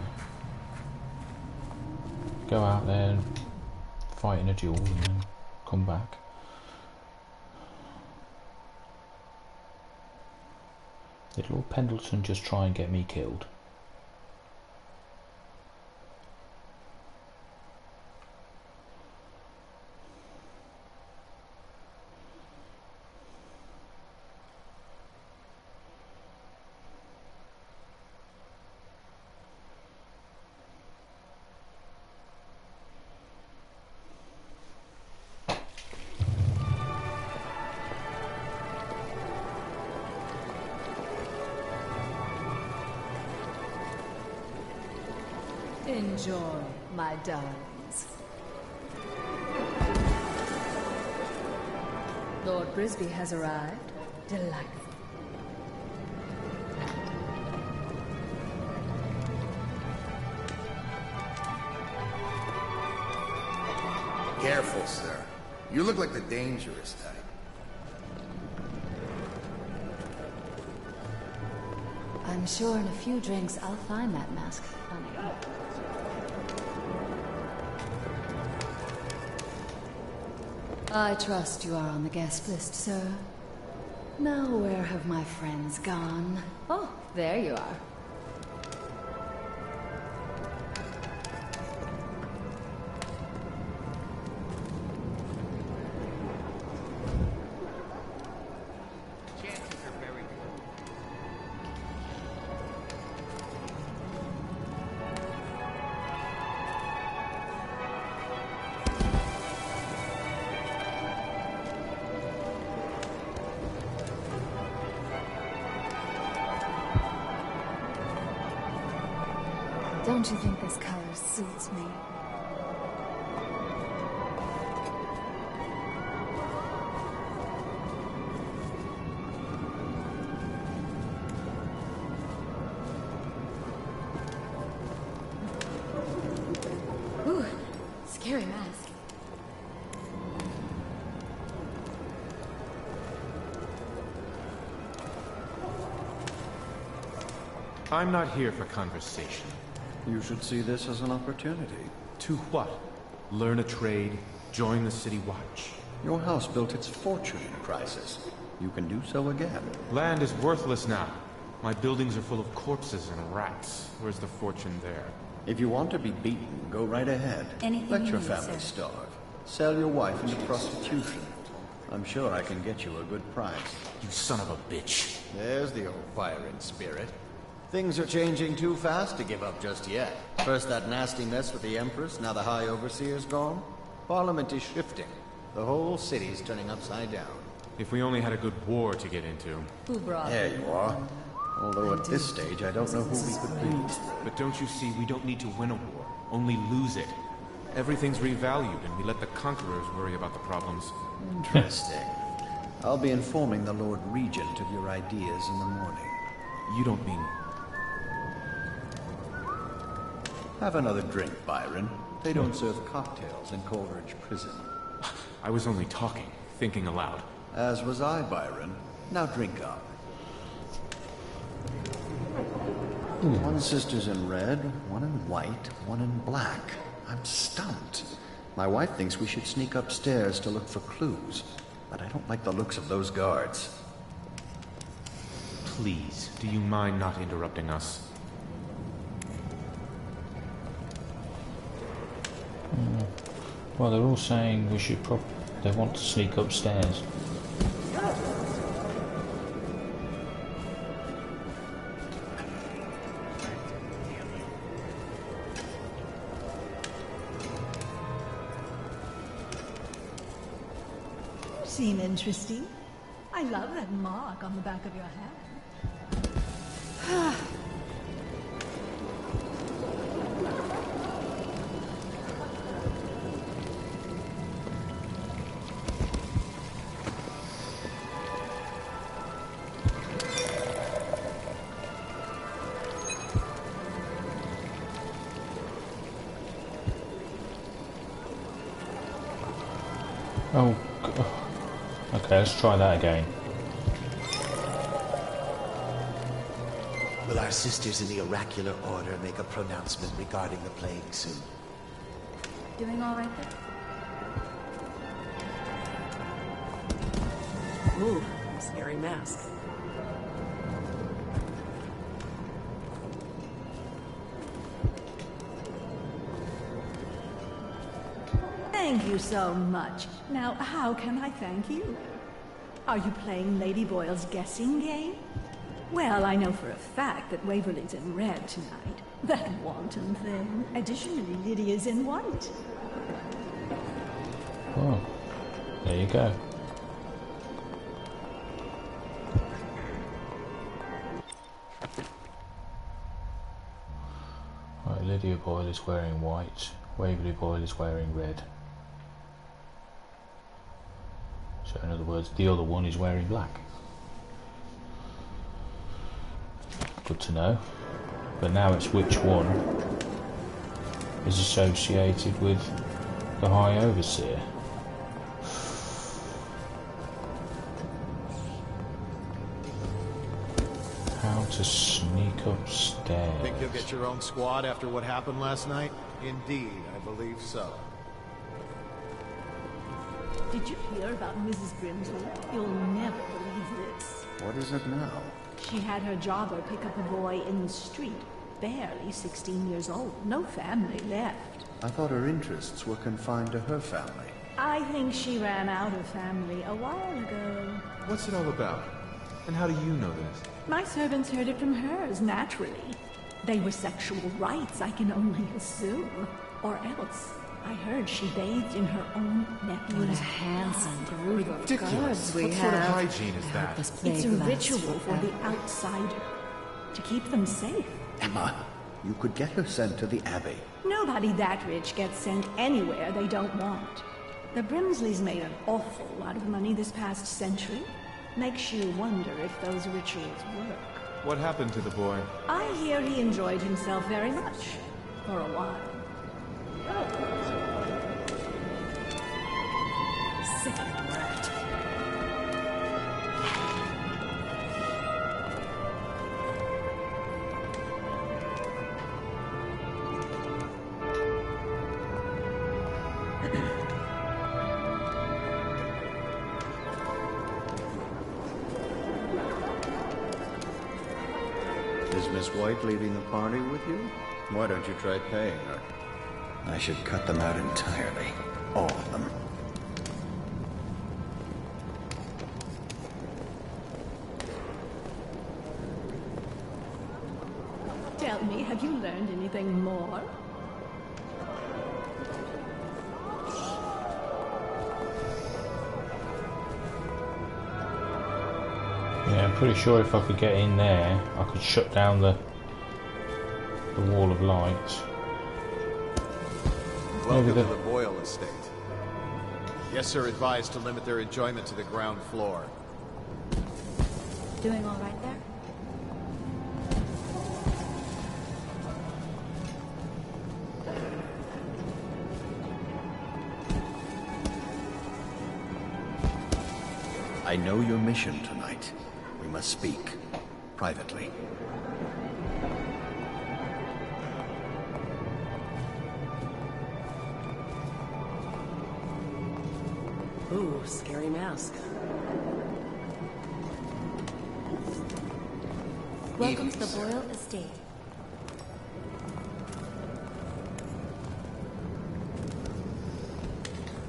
Speaker 1: Go out there and fight in a duel and then come back. Did Lord Pendleton just try and get me killed?
Speaker 15: Enjoy, my darlings. Lord Brisby has arrived. Delightful.
Speaker 13: Careful, sir. You look like the dangerous type.
Speaker 19: I'm sure in a few drinks I'll find that mask funny. I trust you are on the guest list, sir. Now where have my friends gone? Oh, there you are. Don't you think this color suits me? Ooh, scary mask.
Speaker 5: I'm not here for conversation.
Speaker 10: You should see this as an opportunity.
Speaker 5: To what? Learn a trade? Join the City Watch?
Speaker 10: Your house built its fortune in crisis. You can do so again.
Speaker 5: Land is worthless now. My buildings are full of corpses and rats. Where's the fortune there?
Speaker 10: If you want to be beaten, go right ahead.
Speaker 19: Anything
Speaker 10: Let
Speaker 19: you
Speaker 10: your
Speaker 19: need,
Speaker 10: family
Speaker 19: sir.
Speaker 10: starve. Sell your wife into prostitution. I'm sure I can get you a good price.
Speaker 5: You son of a bitch.
Speaker 17: There's the old firing spirit. Things are changing too fast to give up just yet. First that nasty mess with the Empress, now the High Overseer's gone. Parliament is shifting. The whole city's turning upside down.
Speaker 5: If we only had a good war to get into.
Speaker 19: Who brought
Speaker 10: There you are. Although at this stage, I don't know who we could beat.
Speaker 5: But don't you see, we don't need to win a war, only lose it. Everything's revalued, and we let the conquerors worry about the problems.
Speaker 10: Interesting. I'll be informing the Lord Regent of your ideas in the morning.
Speaker 5: You don't mean...
Speaker 10: Have another drink, Byron. They don't serve cocktails in Coleridge Prison.
Speaker 5: I was only talking, thinking aloud.
Speaker 10: As was I, Byron. Now drink up. One sister's in red, one in white, one in black. I'm stumped. My wife thinks we should sneak upstairs to look for clues, but I don't like the looks of those guards.
Speaker 5: Please, do you mind not interrupting us?
Speaker 1: Well, they're all saying we should they want to sneak upstairs.
Speaker 14: Seem interesting. I love that mark on the back of your hand.
Speaker 1: Oh, okay, let's try that again.
Speaker 20: Will our sisters in the oracular order make a pronouncement regarding the plague soon?
Speaker 8: Doing all right there?
Speaker 21: Ooh, scary mask.
Speaker 14: Thank you so much. Now, how can I thank you? Are you playing Lady Boyle's guessing game? Well, I know for a fact that Waverly's in red tonight. That wanton thing. Additionally, Lydia's in white.
Speaker 1: Oh, there you go. Right, Lydia Boyle is wearing white. Waverly Boyle is wearing red. So in other words, the other one is wearing black. Good to know. But now it's which one is associated with the High Overseer. How to sneak upstairs.
Speaker 16: Think you'll get your own squad after what happened last night? Indeed, I believe so.
Speaker 14: Did you hear about Mrs. Grimsley? You'll never believe this.
Speaker 10: What is it now?
Speaker 14: She had her jobber pick up a boy in the street, barely 16 years old, no family left.
Speaker 10: I thought her interests were confined to her family.
Speaker 14: I think she ran out of family a while ago.
Speaker 5: What's it all about? And how do you know this?
Speaker 14: My servants heard it from hers, naturally. They were sexual rights, I can only assume. Or else, I heard she bathed in her own nephew's
Speaker 19: What a handsome group of
Speaker 5: Ridiculous.
Speaker 19: guards we
Speaker 5: What
Speaker 19: have.
Speaker 5: sort of hygiene is that?
Speaker 14: It's a ritual for the outsider, to keep them safe.
Speaker 20: Emma,
Speaker 10: You could get her sent to the Abbey.
Speaker 14: Nobody that rich gets sent anywhere they don't want. The Brimsleys made an awful lot of money this past century. Makes you wonder if those rituals work.
Speaker 5: What happened to the boy?
Speaker 14: I hear he enjoyed himself very much. For a while. Sickening rat.
Speaker 18: Is Miss White leading the party with you? Why don't you try paying her? I should cut them out entirely. All of them.
Speaker 14: Tell me, have you learned anything more?
Speaker 1: Yeah, I'm pretty sure if I could get in there, I could shut down the wall of lights.
Speaker 16: Welcome to the Boyle estate. Guests are advised to limit their enjoyment to the ground floor.
Speaker 8: Doing all right there?
Speaker 10: I know your mission tonight. We must speak. Privately.
Speaker 21: Ooh, scary mask.
Speaker 8: Welcome to the Boyle estate.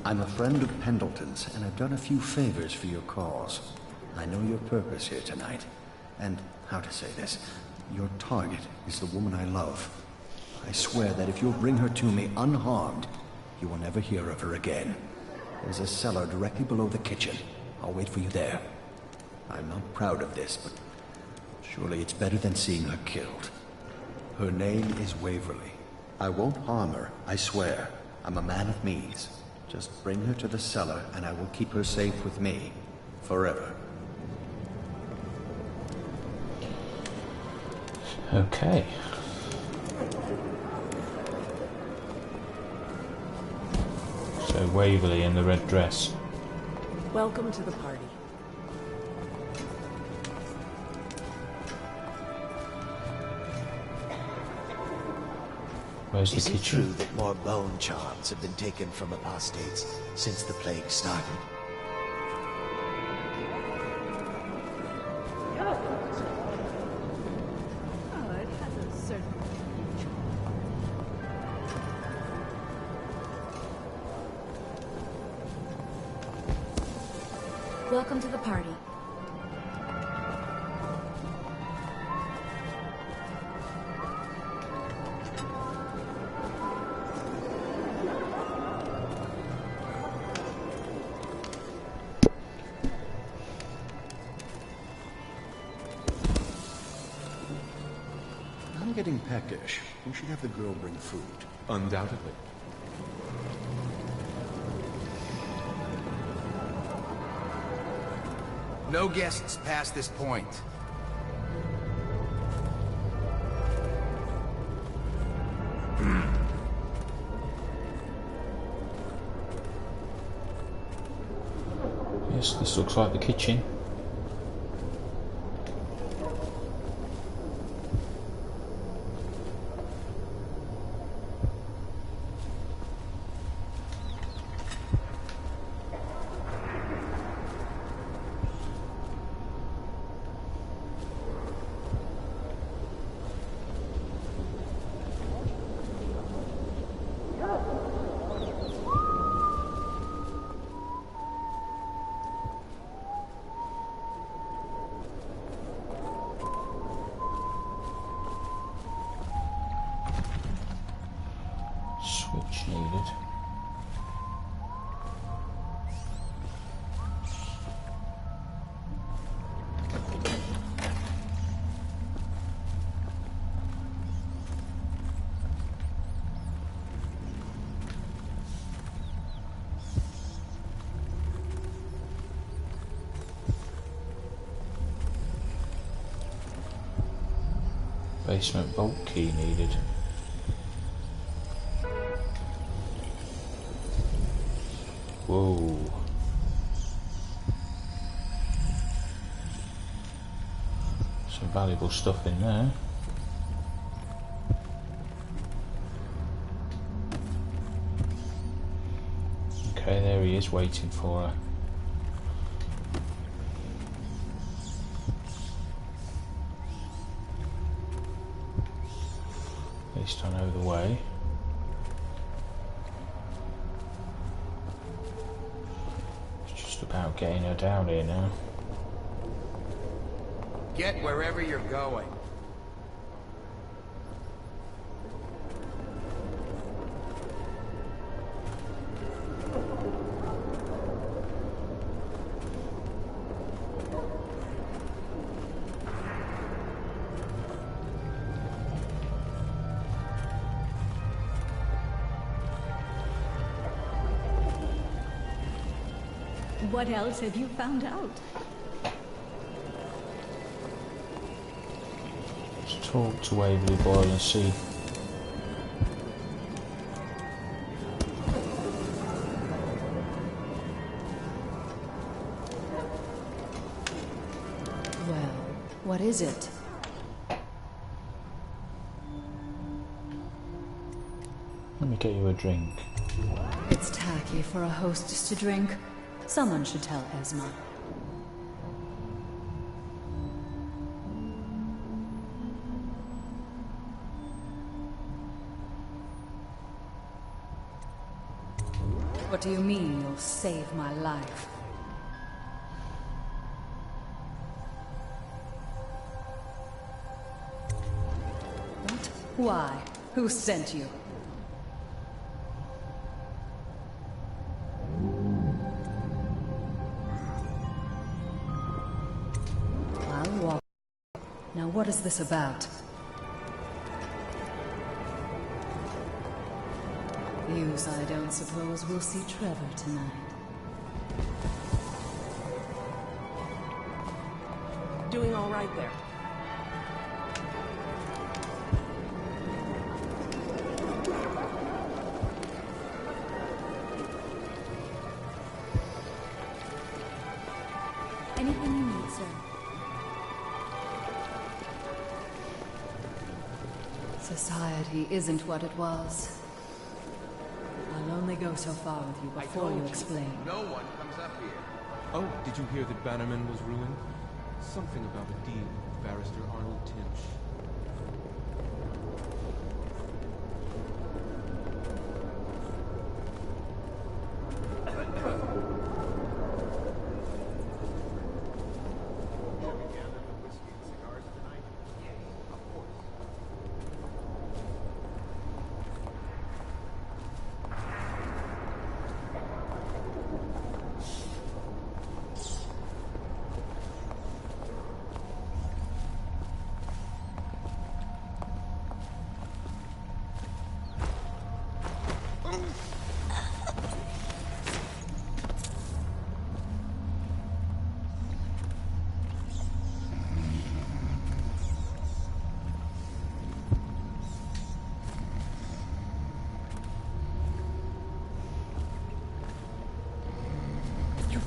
Speaker 10: I'm a friend of Pendleton's, and I've done a few favors for your cause. I know your purpose here tonight, and how to say this, your target is the woman I love. I swear that if you'll bring her to me unharmed, you will never hear of her again. There's a cellar directly below the kitchen. I'll wait for you there. I'm not proud of this, but surely it's better than seeing her killed. Her name is Waverly. I won't harm her, I swear. I'm a man of means. Just bring her to the cellar, and I will keep her safe with me. Forever.
Speaker 1: Okay. So Waverly in the red dress.
Speaker 21: Welcome to the party.
Speaker 1: Where's the
Speaker 20: Is it
Speaker 1: kitchen?
Speaker 20: true that more bone charms have been taken from apostates since the plague started?
Speaker 14: Oh, it has a certain...
Speaker 8: Welcome to the party.
Speaker 10: I'm getting peckish. We should have the girl bring food.
Speaker 5: Undoubtedly.
Speaker 22: No guests past this point.
Speaker 1: Yes, this looks like the kitchen. Basement vault key needed. Whoa. Some valuable stuff in there. Okay, there he is waiting for her. At least I know the way. It's just about getting her down here now.
Speaker 22: Get wherever you're going.
Speaker 14: What else have you found out?
Speaker 1: Let's talk to Waverly Boyle and see.
Speaker 19: Well, what is it?
Speaker 1: Let me get you a drink.
Speaker 19: It's tacky for a hostess to drink. Someone should tell Esma. What do you mean you'll save my life? What? Why? Who sent you? Now what is this about? Views I don't suppose we'll see Trevor tonight.
Speaker 21: Doing all right there.
Speaker 8: Anything you need, sir.
Speaker 19: Society isn't what it was. I'll only go so far with you before you explain.
Speaker 22: No one comes up here.
Speaker 5: Oh, did you hear that Bannerman was ruined? Something about a deal with Barrister Arnold Tinch.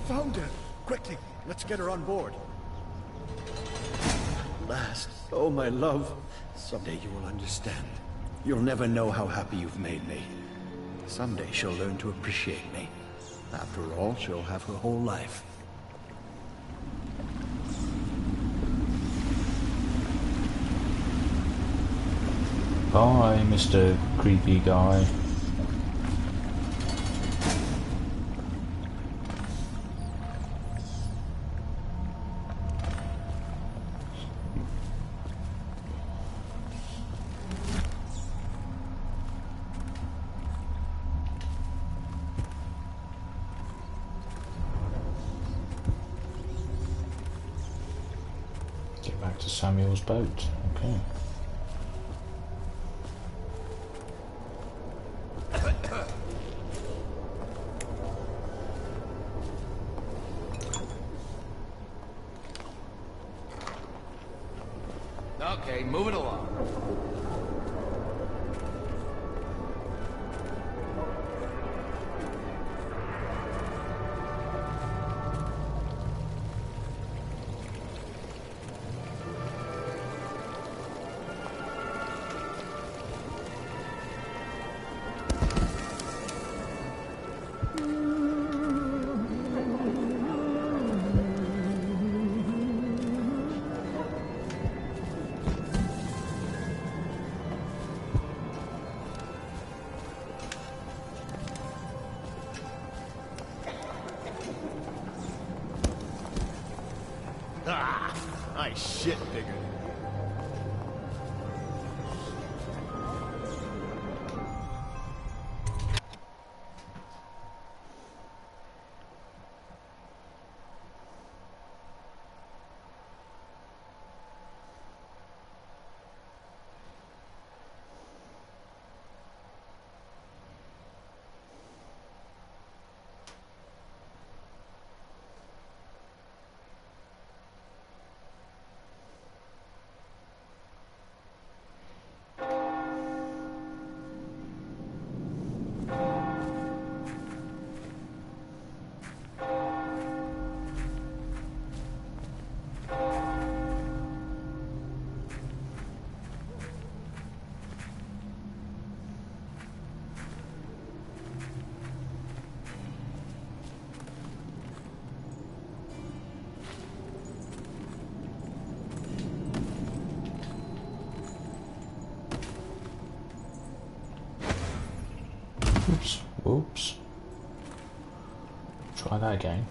Speaker 12: Found her! Quickly, let's get her on board.
Speaker 10: Last, oh my love, someday you will understand. You'll never know how happy you've made me. Someday she'll learn to appreciate me. After all, she'll have her whole life.
Speaker 1: Bye, Mr. Creepy Guy. Get back to Samuel's boat. Okay.
Speaker 22: Now Okay, move it along.
Speaker 16: Ah, I shit bigger than you.
Speaker 1: Oops. Oops. Try that again.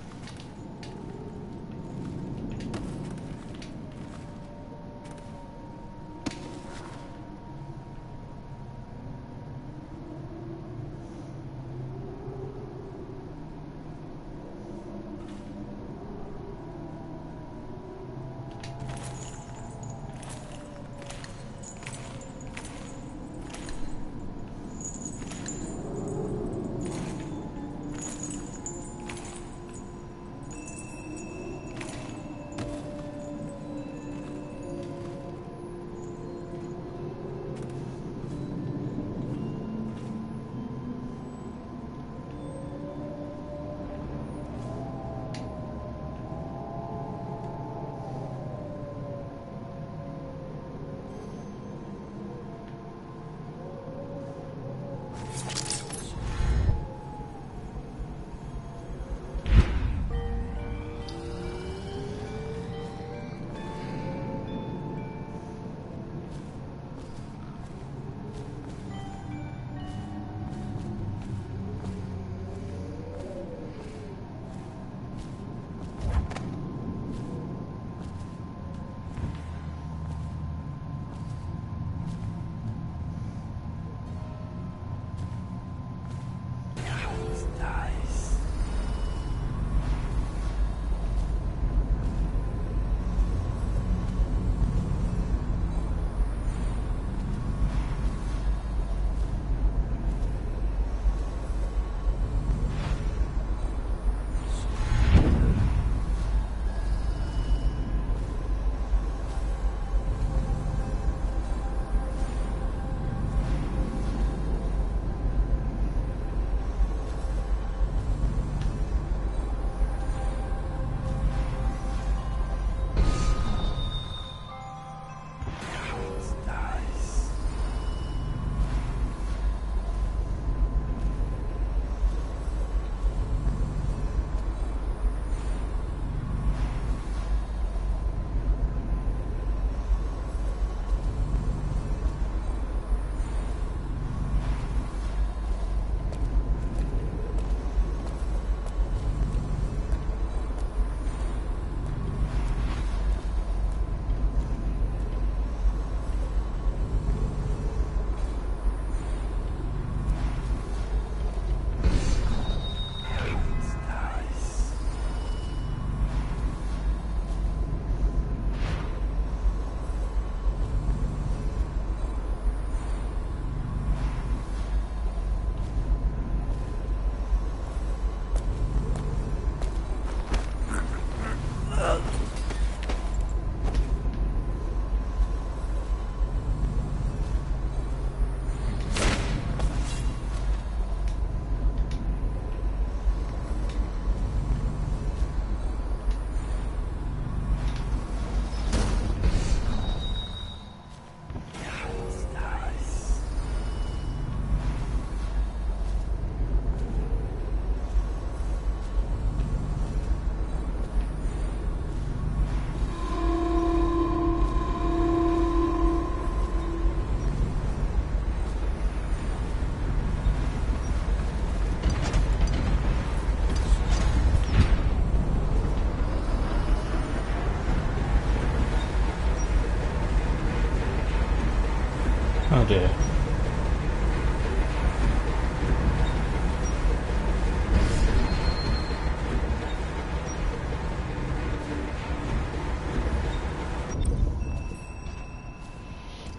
Speaker 1: Oh dear.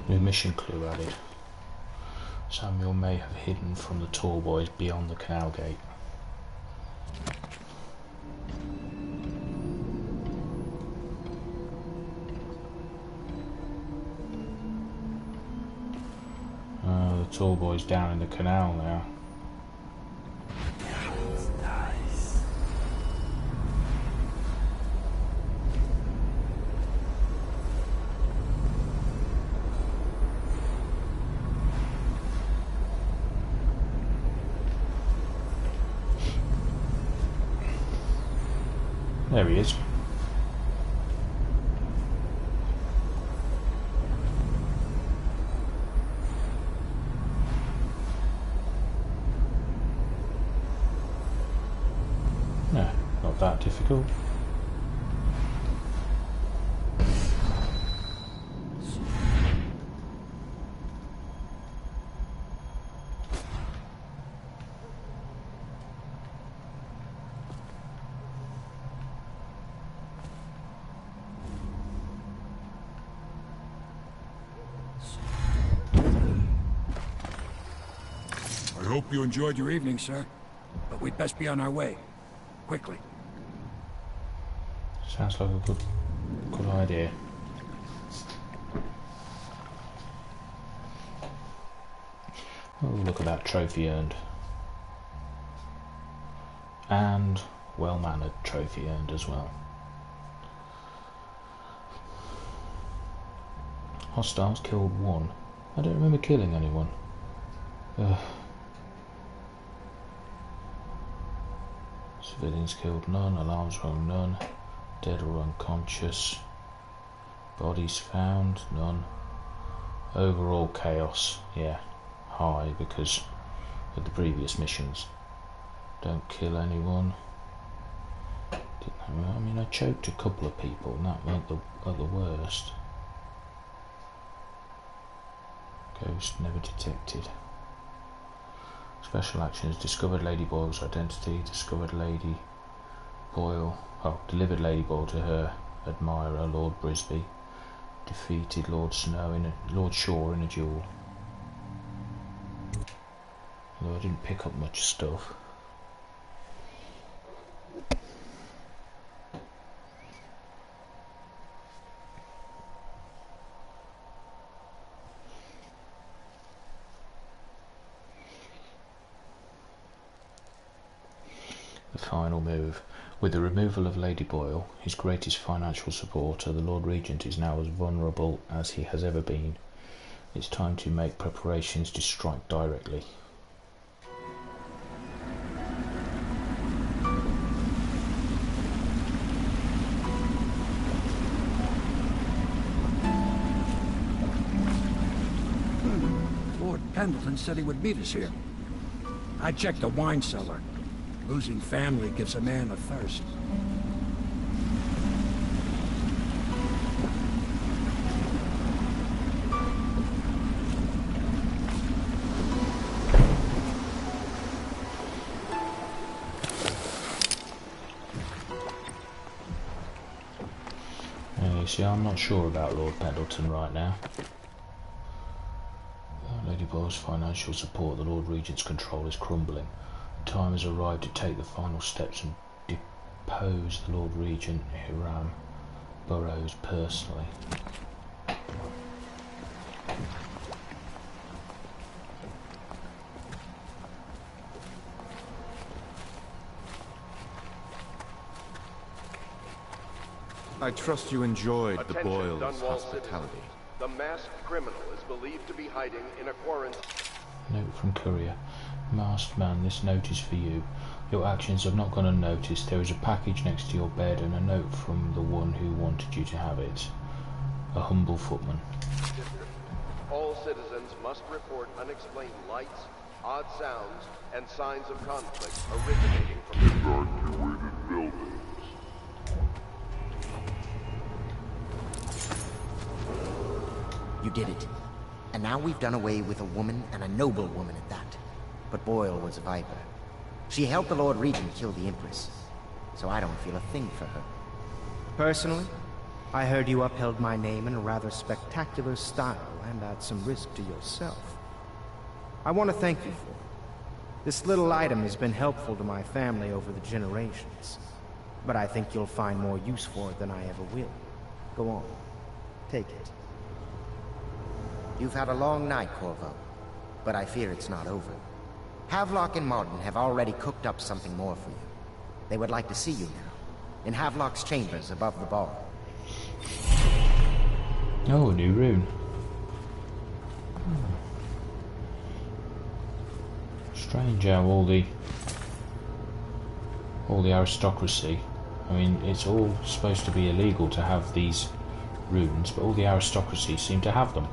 Speaker 1: New mission clue added. Samuel may have hidden from the tall boys beyond the canal gate. The tall boy's down in the canal now.
Speaker 12: Nice.
Speaker 1: There he is. No, not that difficult.
Speaker 12: I hope you enjoyed your evening, sir. But we'd best be on our way. Quickly.
Speaker 1: Sounds like a good idea. Oh, look at that trophy earned. And well-mannered trophy earned as well. Hostiles killed 1. I don't remember killing anyone. Ugh. Civilians killed, none. Alarms rung, none. Dead or unconscious. Bodies found, none. Overall chaos, yeah, high because of the previous missions. Don't kill anyone. I mean, I choked a couple of people, and that weren't at the worst. Ghost never detected. Special actions: discovered Lady Boyle's identity, delivered Lady Boyle to her admirer, Lord Brisby, defeated Lord Shaw in a duel. Although I didn't pick up much stuff. The final move. With the removal of Lady Boyle, his greatest financial supporter, the Lord Regent is now as vulnerable as he has ever been. It's time to make preparations to strike directly.
Speaker 12: Lord Pendleton said he would meet us here. I checked the wine cellar. Losing family gives a man a thirst.
Speaker 1: You see, I'm not sure about Lord Pendleton right now. Lady Boyle's financial support, the Lord Regent's control is crumbling. The time has arrived to take the final steps and depose the Lord Regent Hiram Burrows personally.
Speaker 5: I trust you enjoyed the
Speaker 3: Attention,
Speaker 5: Boyle's
Speaker 3: Dunwall
Speaker 5: hospitality.
Speaker 3: citizens. The masked criminal is believed to be hiding in a quarantine.
Speaker 1: Note from Courier. Masked man, this note is for you. Your actions have not gone unnoticed. There is a package next to your bed and a note from the one who wanted you to have it. A humble footman.
Speaker 3: All citizens must report unexplained lights, odd sounds, and signs of conflict originating from evacuated buildings.
Speaker 9: You did it. And now we've done away with a woman, and a noble woman at that. But Boyle was a viper. She helped the Lord Regent kill the Empress, so I don't feel a thing for her. Personally, I heard you upheld my name in a rather spectacular style and at some risk to yourself. I want to thank you for it. This little item has been helpful to my family over the generations, but I think you'll find more use for it than I ever will. Go on. Take it. You've had a long night, Corvo, but I fear it's not over. Havelock and Martin have already cooked up something more for you. They would like to see you now, in Havelock's chambers above the bar.
Speaker 1: Oh, a new rune. Strange how all the aristocracy, I mean, it's all supposed to be illegal to have these runes, but all the aristocracy seem to have them.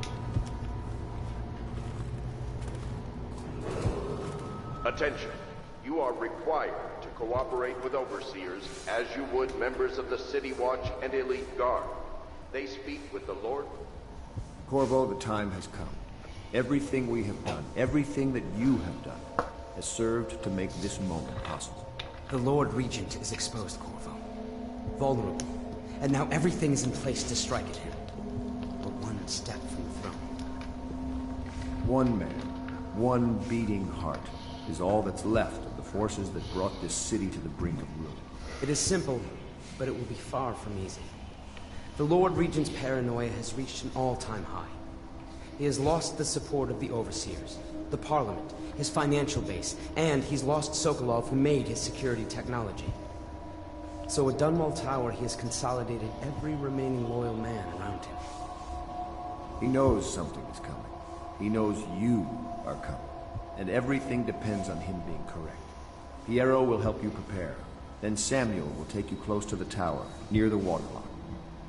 Speaker 3: Attention. You are required to cooperate with overseers as you would members of the City Watch and Elite Guard. They speak with the Lord.
Speaker 10: Corvo, the time has come. Everything we have done, everything that you have done, has served to make this moment possible.
Speaker 4: The Lord Regent is exposed, Corvo. Vulnerable. And now everything is in place to strike at him. We're one step from the throne.
Speaker 10: One man, one beating heart, is all that's left of the forces that brought this city to the brink of ruin.
Speaker 4: It is simple, but it will be far from easy. The Lord Regent's paranoia has reached an all-time high. He has lost the support of the Overseers, the Parliament, his financial base, and he's lost Sokolov, who made his security technology. So at Dunwall Tower, he has consolidated every remaining loyal man around him.
Speaker 10: He knows something is coming. He knows you are coming. And everything depends on him being correct. Piero will help you prepare. Then Samuel will take you close to the tower, near the waterlock.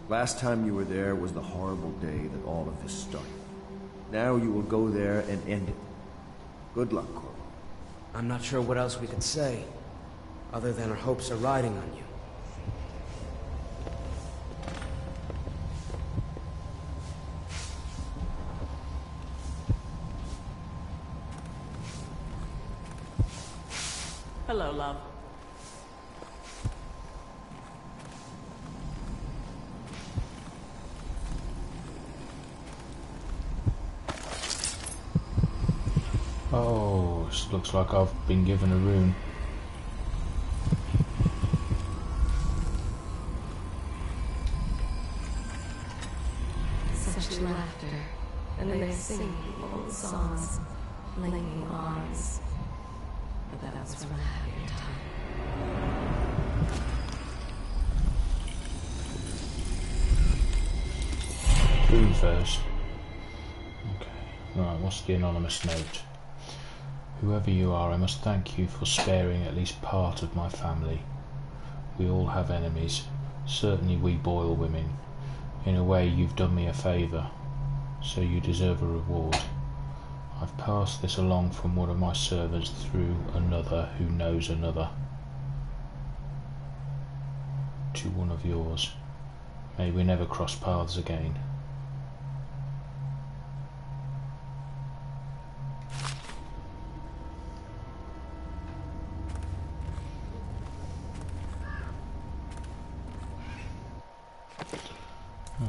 Speaker 10: Last time you were there was the horrible day that all of this started. Now you will go there and end it. Good luck, Corvo.
Speaker 4: I'm not sure what else we could say, other than our hopes are riding on you.
Speaker 21: Hello, love.
Speaker 1: Oh, this looks like I've been given a rune.
Speaker 6: Such laughter, and they sing old songs, linking arms. But that was from a happier time.
Speaker 1: Rune first. Okay, right, what's the anonymous note? Whoever you are, I must thank you for sparing at least part of my family. We all have enemies, certainly we Boyle women. In a way, you've done me a favour, so you deserve a reward. I've passed this along from one of my servants through another who knows another to one of yours. May we never cross paths again.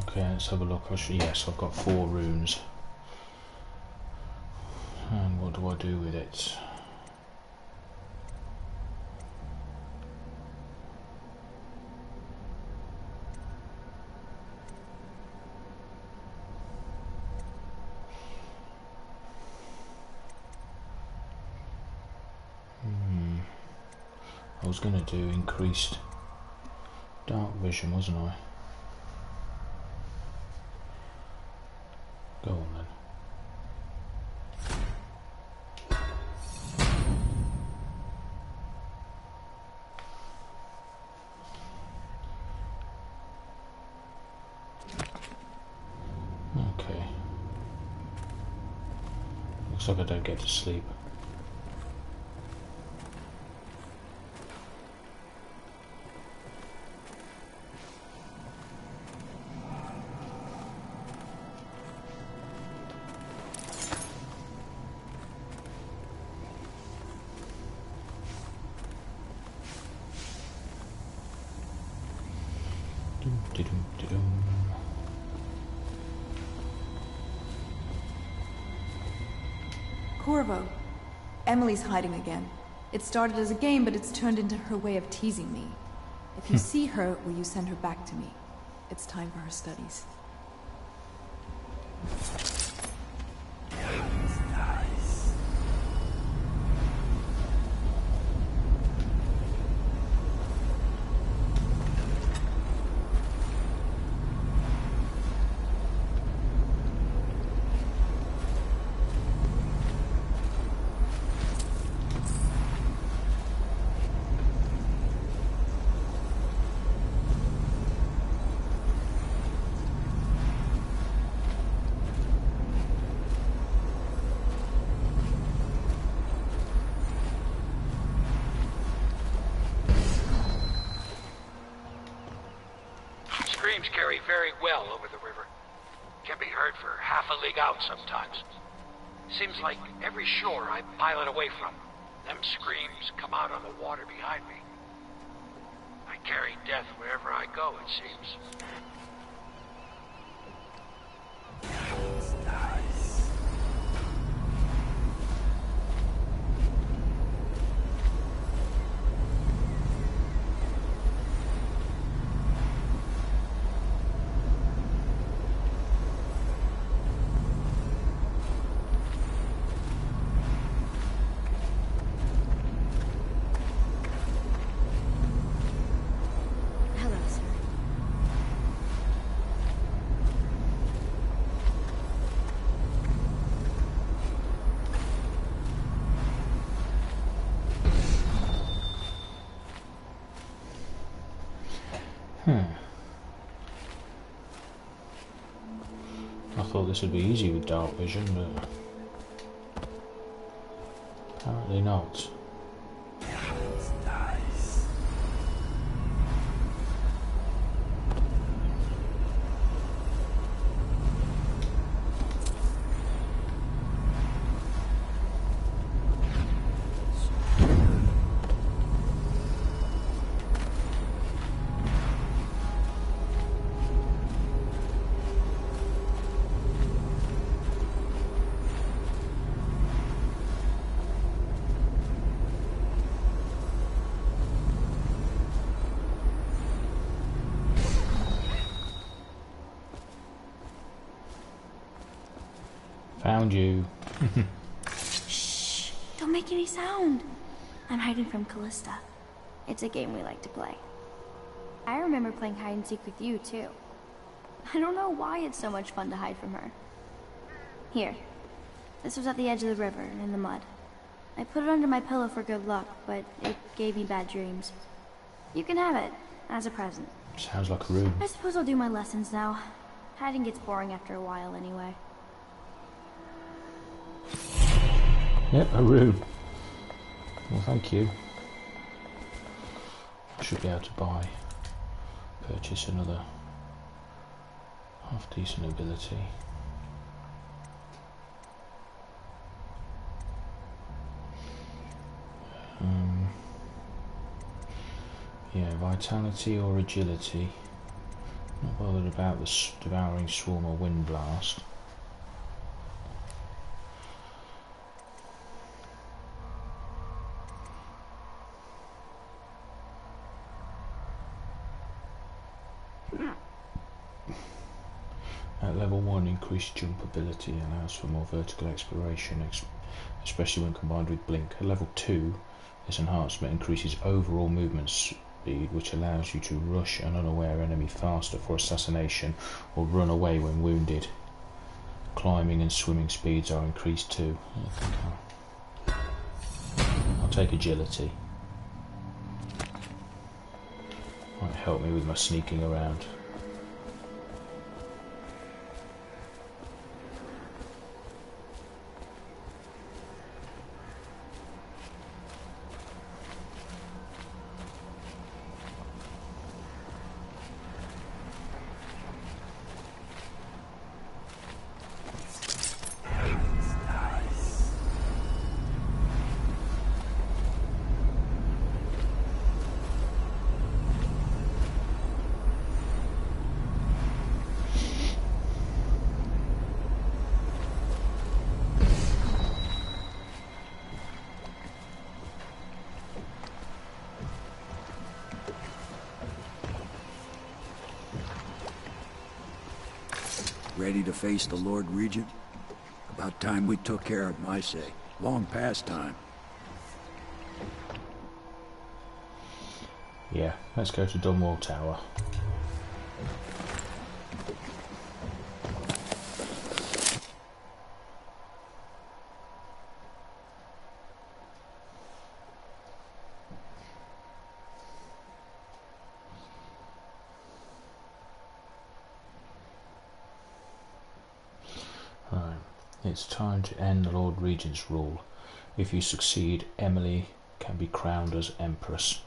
Speaker 1: Okay, let's have a look. Yes, I've got 4 runes. And what do I do with it? I was going to do increased dark vision, wasn't I? Go on then. Okay. Looks like I don't get to sleep.
Speaker 2: Corvo. Emily's hiding again. It started as a game, but it's turned into her way of teasing me. If you see her, will you send her back to me? It's time for her studies.
Speaker 7: Streams carry very well over the river. Can be heard for half a league out sometimes. Seems like every shore I pilot away from, them screams come out on the water behind me. I carry death wherever I go, it seems.
Speaker 1: I thought this would be easy with dark vision, but apparently not. Found you.
Speaker 8: Shh! Don't make any sound. I'm hiding from Callista. It's a game we like to play. I remember playing hide and seek with you, too. I don't know why it's so much fun to hide from her. Here. This was at the edge of the river, in the mud. I put it under my pillow for good luck, but it gave me bad dreams. You can have it, as a present.
Speaker 1: Sounds like a room.
Speaker 8: I suppose I'll do my lessons now. Hiding gets boring after a while, anyway.
Speaker 1: Yep, a room. Well, thank you. I should be able to purchase another half-decent ability. Yeah, vitality or agility. Not bothered about the devouring swarm or wind blast. At level 1, increased jump ability allows for more vertical exploration, especially when combined with blink. At level 2, this enhancement increases overall movement speed, which allows you to rush an unaware enemy faster for assassination or run away when wounded. Climbing and swimming speeds are increased too. I think I'll take agility. Might help me with my sneaking around.
Speaker 12: Ready to face the Lord Regent? About time we took care of him, I say. Long past time.
Speaker 1: Yeah, let's go to Dunwall Tower. Right, it's time to end the Lord Regent's rule. If you succeed, Emily can be crowned as Empress.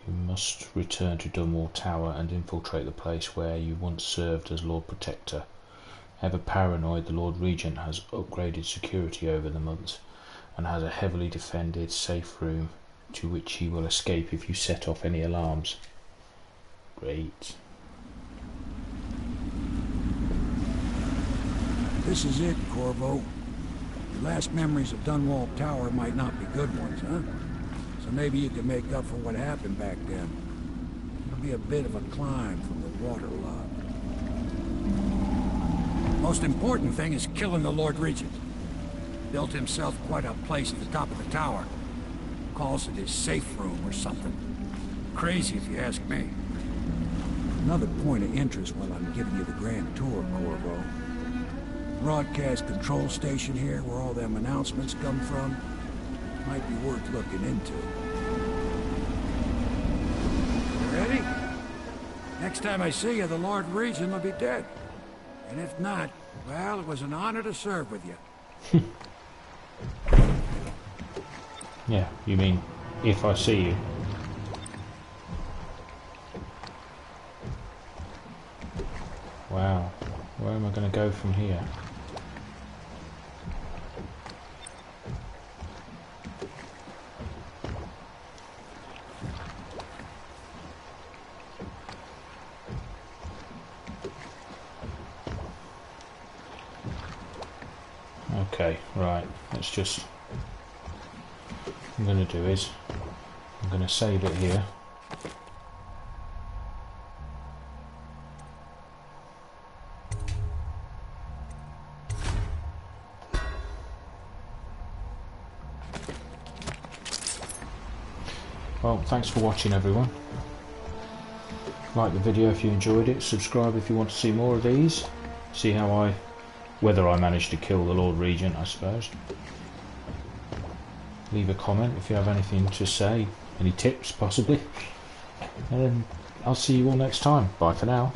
Speaker 1: You must return to Dunwall Tower and infiltrate the place where you once served as Lord Protector. Ever paranoid, the Lord Regent has upgraded security over the months and has a heavily defended safe room to which he will escape if you set off any alarms. Great.
Speaker 12: This is it, Corvo. Your last memories of Dunwall Tower might not be good ones, huh? So maybe you can make up for what happened back then. It'll be a bit of a climb from the waterlogged. Most important thing is killing the Lord Regent. Built himself quite a place at the top of the tower. Calls it his safe room or something. Crazy if you ask me. Another point of interest while I'm giving you the grand tour, Corvo. Broadcast control station here, where all them announcements come from, might be worth looking into. Ready? Next time I see you, the Lord Regent will be dead. And if not, well, it was an honor to serve with you.
Speaker 1: Yeah, you mean if I see you? Wow, where am I going to go from here? Okay, right, let's just, what I'm going to do is, I'm going to save it here. Well, thanks for watching everyone. Like the video if you enjoyed it, subscribe if you want to see more of these, see how whether I managed to kill the Lord Regent, I suppose. Leave a comment if you have anything to say, any tips possibly, and I'll see you all next time. Bye for now.